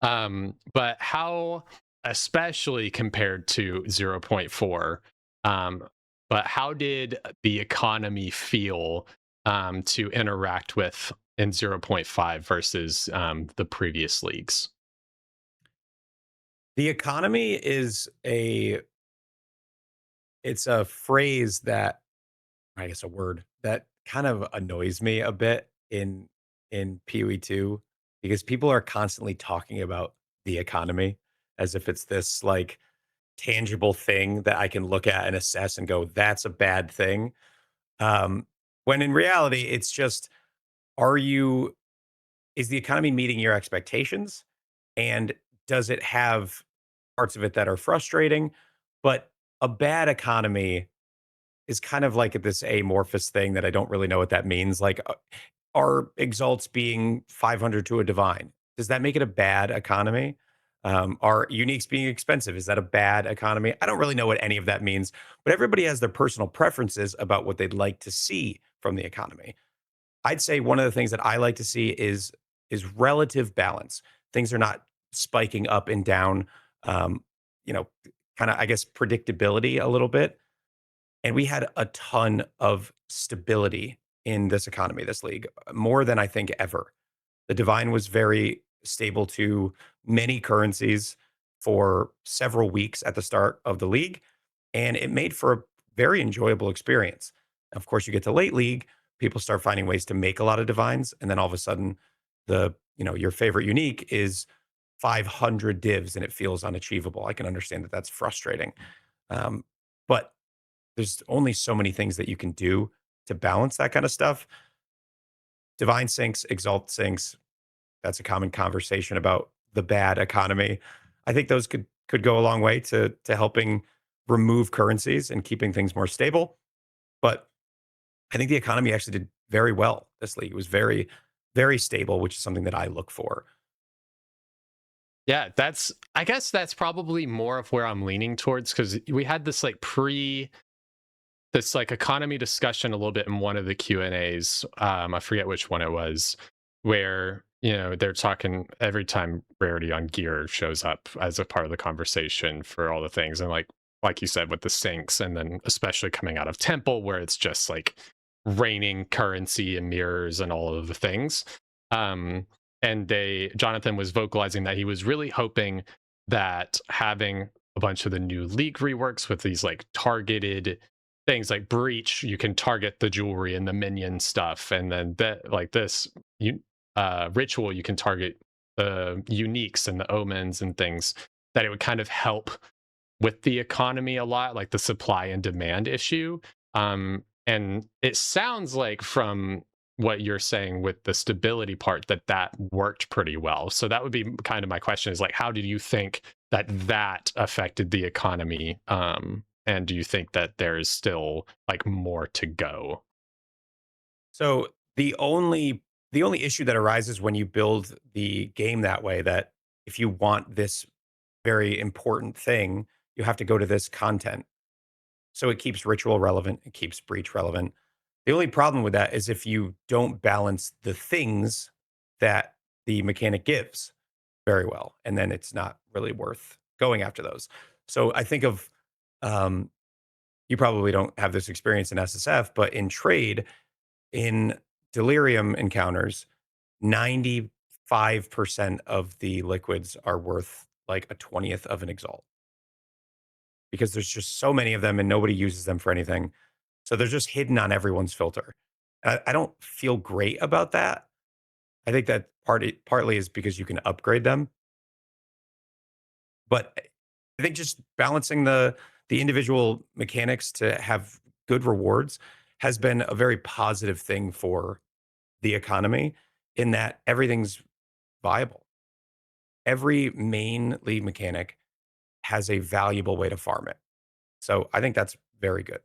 But how, especially compared to zero point 0.4, um, but how did the economy feel to interact with in zero point 0.5 versus the previous leagues? The economy is it's a phrase that, I guess, a word that kind of annoys me a bit in PoE2 because people are constantly talking about the economy as if it's this like tangible thing that I can look at and assess and go, that's a bad thing. Um, when in reality, it's just, are you, is the economy meeting your expectations? And does it have parts of it that are frustrating? But a bad economy is kind of like this amorphous thing that I don't really know what that means. Like, are exalts being 500 to a divine? Does that make it a bad economy? Are uniques being expensive? Is that a bad economy? I don't really know what any of that means, but everybody has their personal preferences about what they'd like to see from the economy. I'd say one of the things that I like to see is relative balance. Things are not spiking up and down. Um, you know, kind of, I guess, predictability a little bit. And we had a ton of stability in this economy, this league, more than I think ever. The divine was very stable to many currencies for several weeks at the start of the league, and it made for a very enjoyable experience. Of course, you get to late league, people start finding ways to make a lot of divines, and then all of a sudden, your favorite unique is 500 divs, and it feels unachievable. I can understand that that's frustrating, um, but there's only so many things that you can do to balance that kind of stuff. Divine sinks, exalt sinks. That's a common conversation about the bad economy. I think those could go a long way to helping remove currencies and keeping things more stable. But I think the economy actually did very well this league. It was very, very stable, which is something that I look for. Yeah, I guess that's probably more of where I'm leaning towards because we had this like economy discussion a little bit in one of the Q and A's. I forget which one it was, where they're talking every time rarity on gear shows up as a part of the conversation for all the things, and like you said with the sinks, and then especially coming out of temple where it's just like raining currency and mirrors and all of the things. Um, and Jonathan was vocalizing that he was really hoping that having a bunch of the new league reworks with these like targeted things like breach, you can target the jewelry and the minion stuff, and then that like this you ritual, you can target the uniques and the omens and things, that it would kind of help with the economy a lot, like the supply and demand issue. And it sounds like from what you're saying with the stability part that worked pretty well. So that would be kind of my question, is like, how did you think that affected the economy? And do you think that there's still like more to go? So the only issue that arises when you build the game that way, that if you want this very important thing, you have to go to this content. So it keeps ritual relevant, it keeps breach relevant. The only problem with that is if you don't balance the things that the mechanic gives very well, and then it's not really worth going after those. So I think of, um, you probably don't have this experience in SSF, but in trade, in delirium encounters, 95% of the liquids are worth like a 20th of an exalt because there's just so many of them and nobody uses them for anything. So they're just hidden on everyone's filter. I don't feel great about that. I think that partly is because you can upgrade them, but I think just balancing the individual mechanics to have good rewards has been a very positive thing for the economy, in that everything's viable. Every main league mechanic has a valuable way to farm it. So I think that's very good.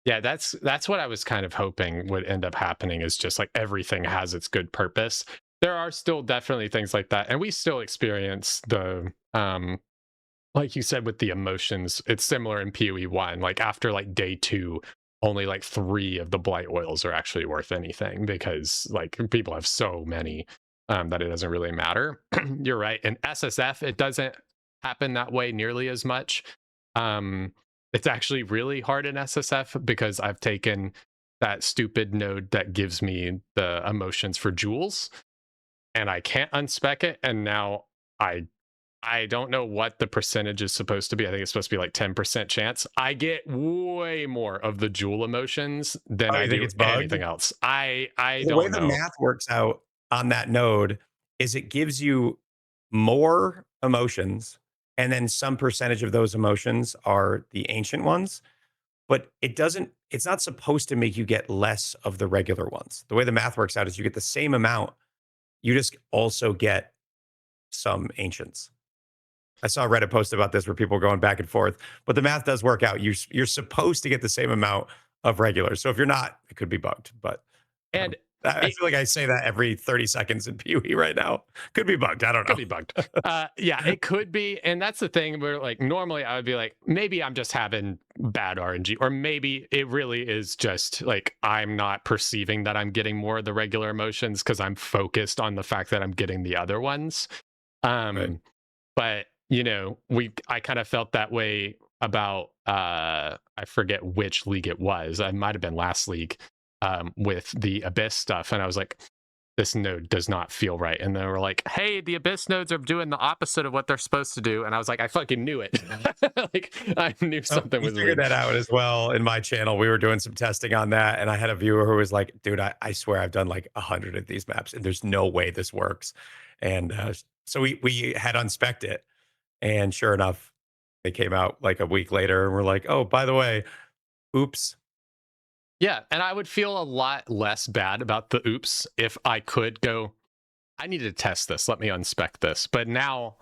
Yeah, that's what I was kind of hoping would end up happening, is just like everything has its good purpose. There are still definitely things like that, and we still experience like you said with the emotions, it's similar in PoE 1. Like after like day 2, only like 3 of the blight oils are actually worth anything because like people have so many that it doesn't really matter. You're right. In SSF, it doesn't happen that way nearly as much. Um, it's actually really hard in SSF because I've taken that stupid node that gives me the emotions for jewels and I can't unspec it. And now I I don't know what the percentage is supposed to be. I think it's supposed to be like 10% chance. I get way more of the jewel emotions than Oh, I you think do it's bugged? anything else. I The way don't the know. math works out on that node is it gives you more emotions, and then some percentage of those emotions are the ancient ones, but it's not supposed to make you get less of the regular ones. The way the math works out is you get the same amount, you just also get some ancients. I saw a Reddit post about this where people were going back and forth, but the math does work out. You're supposed to get the same amount of regulars. So if you're not, it could be bugged. But And um, I it feel like I say that every 30 seconds in PoE right now. Could be bugged. I don't could know. be bugged. Yeah, it could be. And that's the thing where like normally I would be like, maybe I'm just having bad RNG, or maybe it really is just like I'm not perceiving that I'm getting more of the regular emotions because I'm focused on the fact that I'm getting the other ones. Right. Um, but I kind of felt that way about I forget which league it was. I might have been last league with the abyss stuff, and I was like, this node does not feel right. And they were like, hey, the abyss nodes are doing the opposite of what they're supposed to do. And I was like, I fucking knew it. Like I knew Oh, something we was figured weird. that out as well in my channel. We were doing some testing on that, and I had a viewer who was like, "Dude, I swear I've done like 100 of these maps, and there's no way this works." And so we had unspec'd it, and sure enough, they came out like a week later, and we're like, "Oh, by the way, oops." Yeah, and I would feel a lot less bad about the oops if I could go, I need to test this. Let me unspec this. But now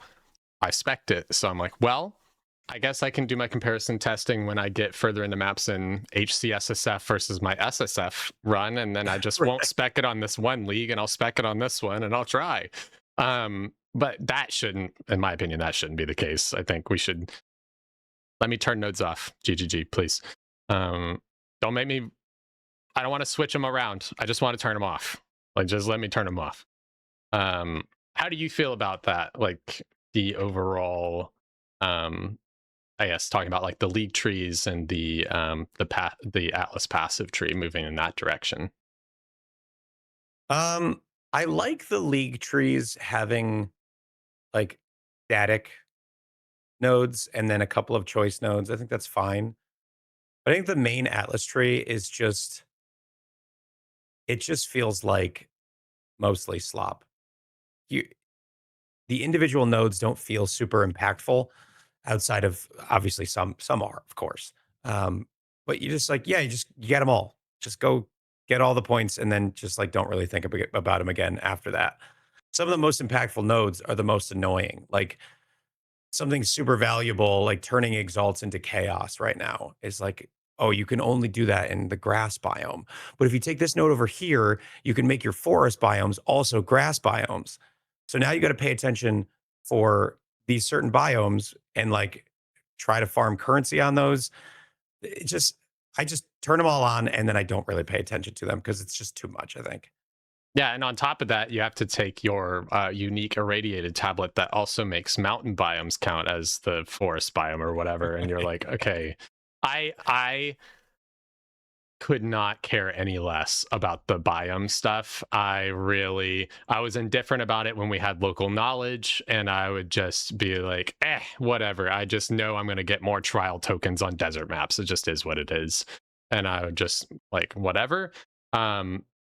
I spec'd it. So I'm like, well, I guess I can do my comparison testing when I get further into maps in HCSSF versus my SSF run. And then I just won't spec it on this one league and I'll spec it on this one and I'll try. But that shouldn't, in my opinion, that shouldn't be the case. I think we should let me turn nodes off. GGG, please. Don't make me, I don't want to switch them around. I just want to turn them off. Like, just let me turn them off. How do you feel about that? Like the overall, um, I guess talking about like the league trees and the Atlas passive tree moving in that direction. Um, I like the league trees having like static nodes and then a couple of choice nodes. I think that's fine. I think the main Atlas tree is just it just feels like mostly slop. You The individual nodes don't feel super impactful outside of obviously some are, of course. But you just like, yeah, you get them all. Just go get all the points and then just like don't really think about them again after that. Some of the most impactful nodes are the most annoying. Like something super valuable, like turning exalts into chaos right now is like, oh, you can only do that in the grass biome. But if you take this node over here, you can make your forest biomes also grass biomes. So now you got to pay attention for these certain biomes and like try to farm currency on those. I just turn them all on and then I don't really pay attention to them because it's just too much, I think. Yeah, and on top of that, you have to take your unique irradiated tablet that also makes mountain biomes count as the forest biome or whatever. And you're like, okay, I could not care any less about the biome stuff. I was indifferent about it when we had local knowledge, and I would just be like, whatever. I just know I'm going to get more trial tokens on desert maps. It just is what it is. And I would just like, whatever.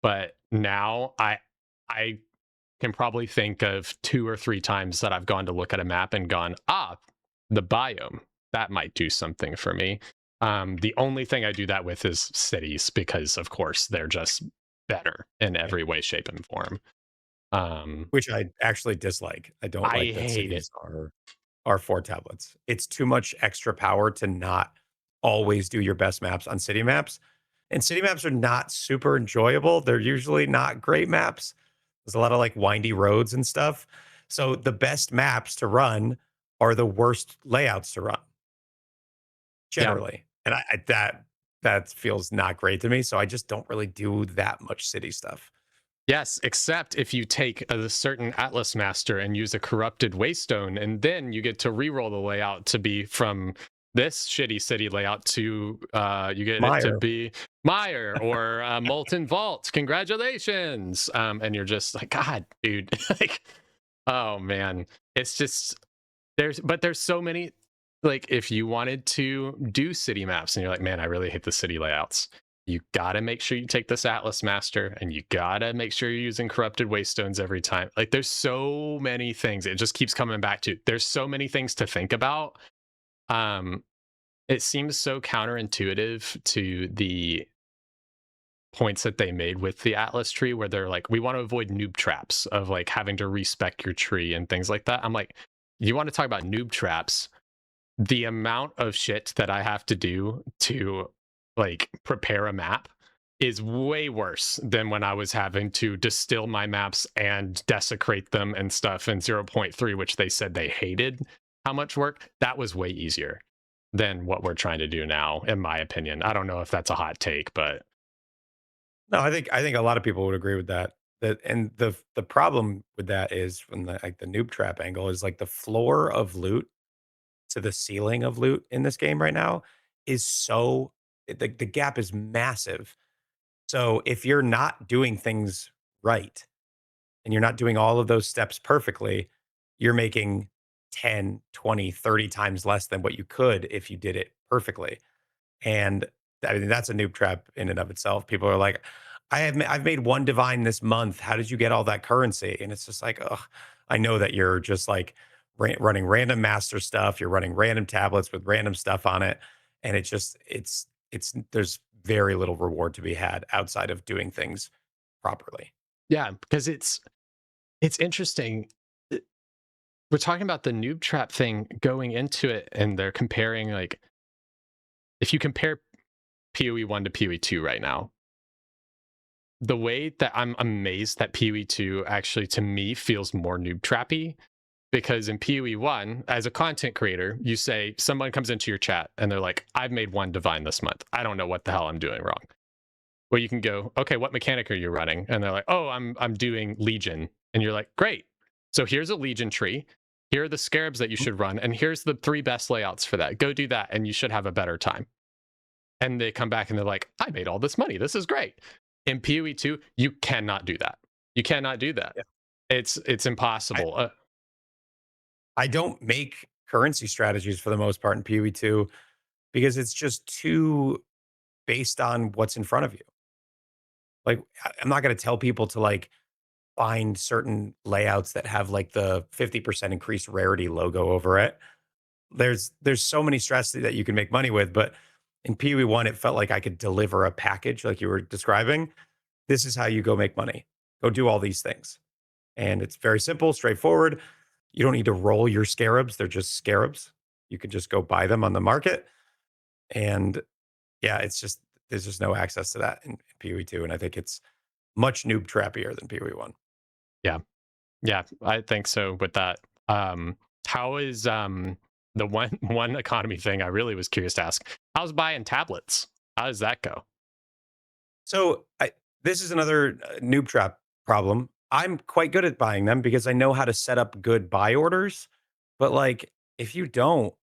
But now I can probably think of 2 or 3 times that I've gone to look at a map and gone, the biome, that might do something for me. The only thing I do that with is cities because, of course, they're just better in every way, shape, and form. Um, Which I actually dislike. I don't I like that hate it. cities are for tablets. It's too much extra power to not always do your best maps on city maps. And city maps are not super enjoyable. They're usually not great maps. There's a lot of like windy roads and stuff. So the best maps to run are the worst layouts to run Yeah. generally. And that feels not great to me. So I just don't really do that much city stuff. Yes, except if you take a certain Atlas Master and use a corrupted Waystone, and then you get to reroll the layout to be from this shitty city layout to you get it to Meyer. be Mire or Molten Vault. Congratulations! And you're just like, God, dude, like, oh man, it's just there's so many. Like, if you wanted to do city maps and you're like, man, I really hate the city layouts, you gotta make sure you take this Atlas Master and you gotta make sure you're using corrupted Waystones every time. Like, there's so many things. It just keeps coming back to. There's so many things to think about. Um, it seems so counterintuitive to the points that they made with the Atlas tree, where they're like, we want to avoid noob traps of like having to respec your tree and things like that. I'm like, you want to talk about noob traps? The amount of shit that I have to do to like prepare a map is way worse than when I was having to distill my maps and desecrate them and stuff in zero point 0.3, which they said they hated how much work. That was way easier than what we're trying to do now, in my opinion. I don't know if that's a hot take, but No, I think a lot of people would agree with that. That and the problem with that is from the like the noob trap angle is like the floor of loot to the ceiling of loot in this game right now is so the gap is massive. So if you're not doing things right and you're not doing all of those steps perfectly, you're making 10, 20, 30 times less than what you could if you did it perfectly. And I mean, that's a noob trap in and of itself. People are like, I've made one divine this month. How did you get all that currency? And it's just like, ugh, I know that you're just like running random master stuff. You're running random tablets with random stuff on it. And there's very little reward to be had outside of doing things properly. yeah, because it's interesting. Uh, We're talking about the noob trap thing going into it, and they're comparing like, if you compare PoE 1 to PoE 2 right now, the way that I'm amazed that PoE 2 actually to me feels more noob trappy, because in PoE 1, as a content creator, you say someone comes into your chat and they're like, I've made one divine this month. I don't know what the hell I'm doing wrong. Well, you can go, okay, what mechanic are you running? And they're like, oh, I'm doing Legion. And you're like, great. So here's a Legion tree. Here are the scarabs that you should run, and here's the 3 best layouts for that. Go do that, and you should have a better time. And they come back and they're like, I made all this money. This is great. In PoE 2, you cannot do that. You cannot do that. Yeah. It's impossible. I don't make currency strategies for the most part in PoE2 because it's just too based on what's in front of you. Like, I'm not going to tell people to like find certain layouts that have like the 50% increased rarity logo over it. There's so many strats that you can make money with, but in PoE1, it felt like I could deliver a package like you were describing. This is how you go make money. Go do all these things. And it's very simple, straightforward. You don't need to roll your scarabs. They're just scarabs. You can just go buy them on the market. And yeah, it's just there's just no access to that in PoE2. And I think it's much noob trappier than PoE1. Yeah. Yeah, I think so with that. How is the one economy thing I really was curious to ask? How's buying tablets? How does that go? So this is another noob trap problem. I'm quite good at buying them because I know how to set up good buy orders. But like, if you don't,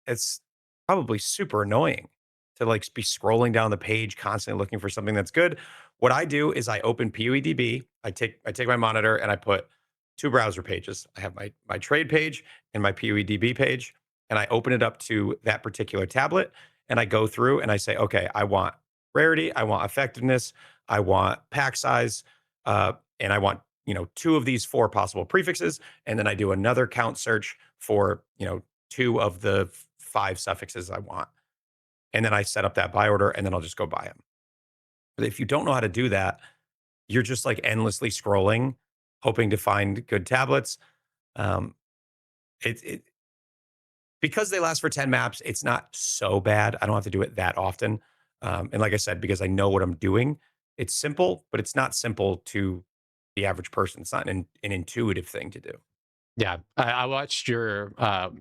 it's probably super annoying to like be scrolling down the page constantly looking for something that's good. What I do is I open PoEDB, I take my monitor and I put two browser pages. I have my trade page and my PoEDB page, and I open it up to that particular tablet and I go through and I say, okay, I want rarity, I want effectiveness, I want pack size, and I want two of these four possible prefixes, and then I do another count search for two of the five suffixes I want. And then I set up that buy order and then I'll just go buy them. But if you don't know how to do that, you're just like endlessly scrolling, hoping to find good tablets. Um, it because they last for 10 maps, it's not so bad. I don't have to do it that often. And like I said, because I know what I'm doing, it's simple, but it's not simple to the average person. It's not an intuitive thing to do. Yeah, I watched your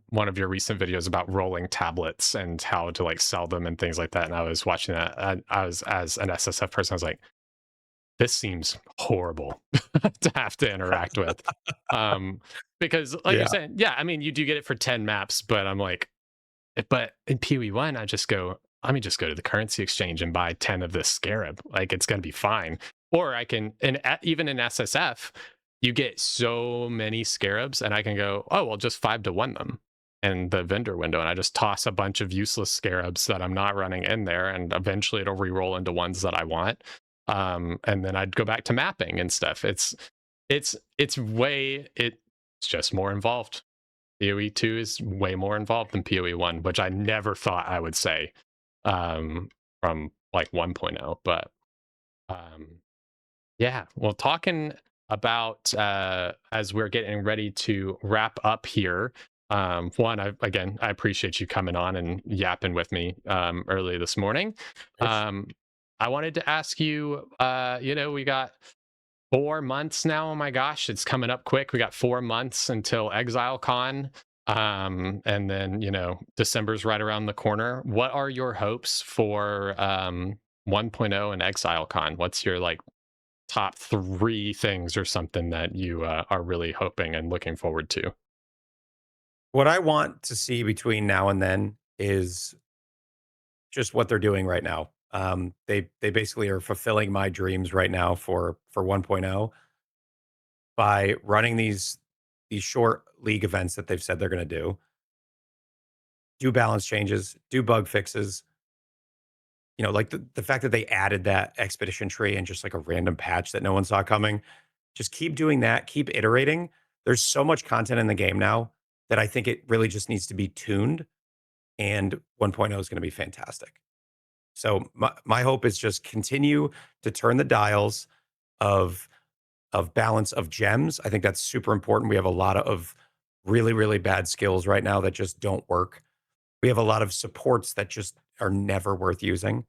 one of your recent videos about rolling tablets and how to like sell them and things like that. And I was watching that. I was as an SSF person, I was like, this seems horrible to have to interact with. Um, because like you're Yeah. saying, yeah, I mean, you do get it for 10 maps, but I'm like, but in PoE1, I just go, let me just go to the currency exchange and buy 10 of this scarab. Like it's going to be fine. Or I can, and even in SSF, you get so many scarabs, and I can go, oh, well, just 5-1 them in the vendor window. And I just toss a bunch of useless scarabs that I'm not running in there. And eventually it'll re-roll into ones that I want. And then I'd go back to mapping and stuff. It's just more involved. PoE 2 is way more involved than PoE 1, which I never thought I would say from like 1.0. But um, yeah, well, talking about as we're getting ready to wrap up here. One, I appreciate you coming on and yapping with me early this morning. Of course. Um, I wanted to ask you, we got 4 months now. Oh my gosh, it's coming up quick. We got 4 months until ExileCon. And then, December's right around the corner. What are your hopes for 1.0 and ExileCon? What's your like top three things or something that you are really hoping and looking forward to? What I want to see between now and then is just what they're doing right now. They basically are fulfilling my dreams right now for 1.0 by running these short league events that they've said they're going to do balance changes, do bug fixes. Like the fact that they added that expedition tree and just like a random patch that no one saw coming. Just keep doing that, keep iterating. There's so much content in the game now that I think it really just needs to be tuned, and 1.0 is going to be fantastic. So my hope is just continue to turn the dials of balance of gems. I think that's super important. We have a lot of really, really bad skills right now that just don't work. We have a lot of supports that just are never worth using.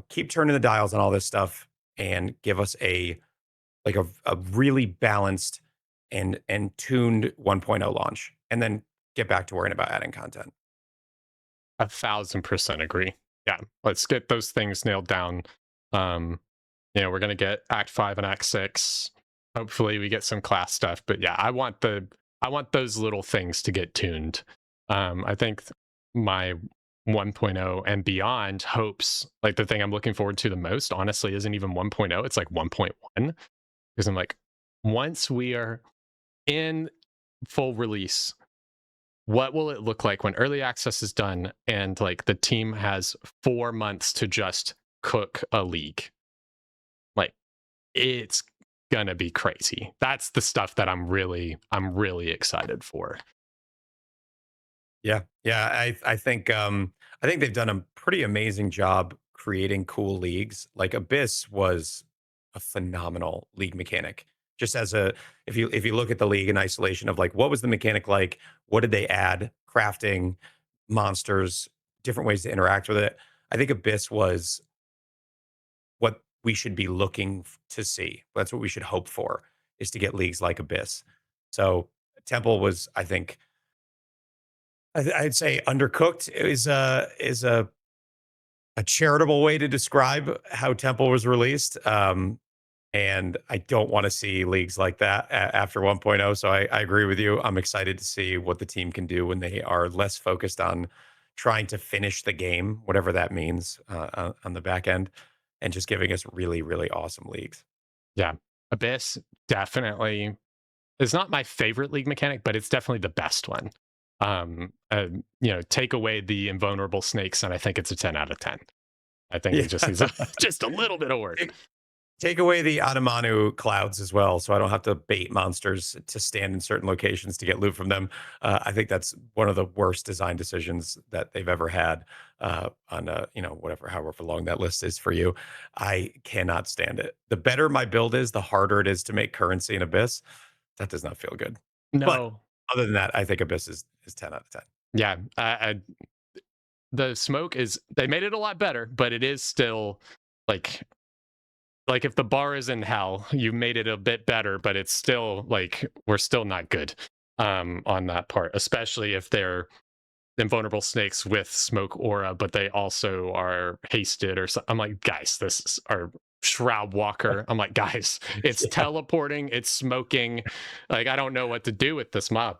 Keep turning the dials on all this stuff and give us a really balanced and tuned 1.0 launch, and then get back to worrying about adding content. 1,000% agree. Yeah, let's get those things nailed down. Um, we're gonna get Act 5 and Act 6. Hopefully, we get some class stuff. But yeah, I want those little things to get tuned. I think my 1.0 and beyond hopes, like the thing I'm looking forward to the most, honestly, isn't even 1.0. It's like 1.1 because I'm like, once we are in full release, what will it look like when early access is done and like the team has 4 months to just cook a league? Like it's gonna be crazy. That's the stuff that I'm really excited for. Yeah, yeah. I think they've done a pretty amazing job creating cool leagues. Like Abyss was a phenomenal league mechanic. Just as a if you look at the league in isolation of like what was the mechanic like, what did they add, crafting, monsters, different ways to interact with it. I think Abyss was what we should be looking to see. That's what we should hope for, is to get leagues like Abyss. So Temple was, I think, I'd say undercooked is a charitable way to describe how Temple was released. And I don't want to see leagues like that after 1.0. So I agree with you. I'm excited to see what the team can do when they are less focused on trying to finish the game, whatever that means, on the back end, and just giving us really, really awesome leagues. Yeah. Abyss definitely is not my favorite league mechanic, but it's definitely the best one. Take away the invulnerable snakes, and I think it's a 10 out of 10. I think it Yeah. just needs just a little bit of work. Take away the Atamanu clouds as well, so I don't have to bait monsters to stand in certain locations to get loot from them. I think that's one of the worst design decisions that they've ever had on whatever, however long that list is for you. I cannot stand it. The better my build is, the harder it is to make currency in Abyss. That does not feel good. But No. other than that, I think Abyss is 10 out of 10. Yeah. The smoke is, they made it a lot better, but it is still like like if the bar is in hell, you made it a bit better, but it's still like we're still not good on that part, especially if they're invulnerable snakes with smoke aura, but they also are hasted or something. I'm like, guys, this is our Shroud Walker. I'm like, guys, it's Yeah. teleporting, it's smoking. Like, I don't know what to do with this mob.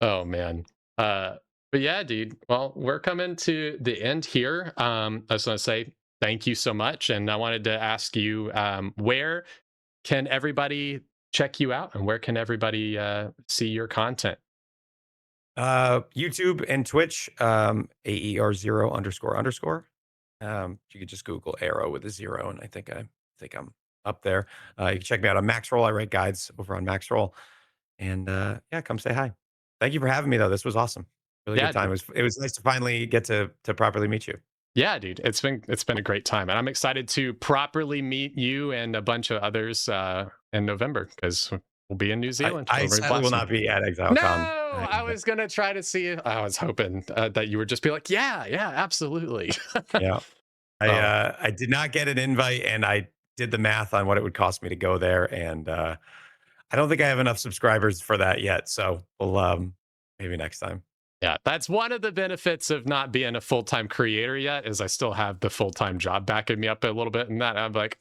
Oh man. Uh, but yeah, dude. Well, we're coming to the end here. I just want to say thank you so much, and I wanted to ask you, where can everybody check you out, and where can everybody see your content? YouTube and Twitch, aer0 underscore underscore. You could just Google arrow with a zero, and I think I'm up there. You can check me out on Maxroll. I write guides over on Maxroll, and yeah, come say hi. Thank you for having me, though. This was awesome. Really good Yeah, time. dude. It was nice to finally get to properly meet you. Yeah, dude. It's been a great time, and I'm excited to properly meet you and a bunch of others in November because we'll be in New I, Zealand. I We'll be sadly will blasting. not be at No, ExileCon. I was gonna try to see it. I was hoping that you would just be like, yeah, yeah, absolutely. Yeah, I Oh, I did not get an invite, and I did the math on what it would cost me to go there, and I don't think I have enough subscribers for that yet. So we'll maybe next time. yeah. That's one of the benefits of not being a full time creator yet. Is I still have the full time job backing me up a little bit, and that I'm like,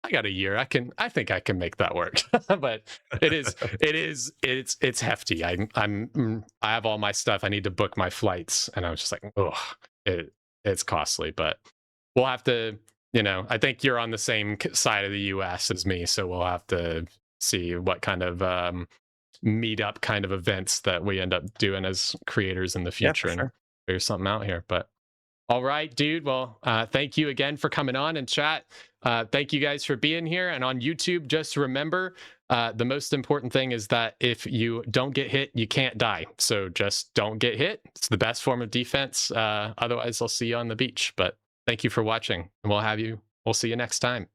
I got a year. I think I can make that work. But it's hefty. I have all my stuff. I need to book my flights, and I was just like, oh, it it's costly. But we'll have to, I think you're on the same side of the U.S. as me, so we'll have to see what kind of meetup kind of events that we end up doing as creators in the Yeah, for future and sure. figure something out here. But all right, dude. Well, thank you again for coming on and chat. Thank you guys for being here. And on YouTube, just remember the most important thing is that if you don't get hit, you can't die. So just don't get hit. It's the best form of defense. Otherwise, I'll see you on the beach. But thank you for watching, and we'll see you next time.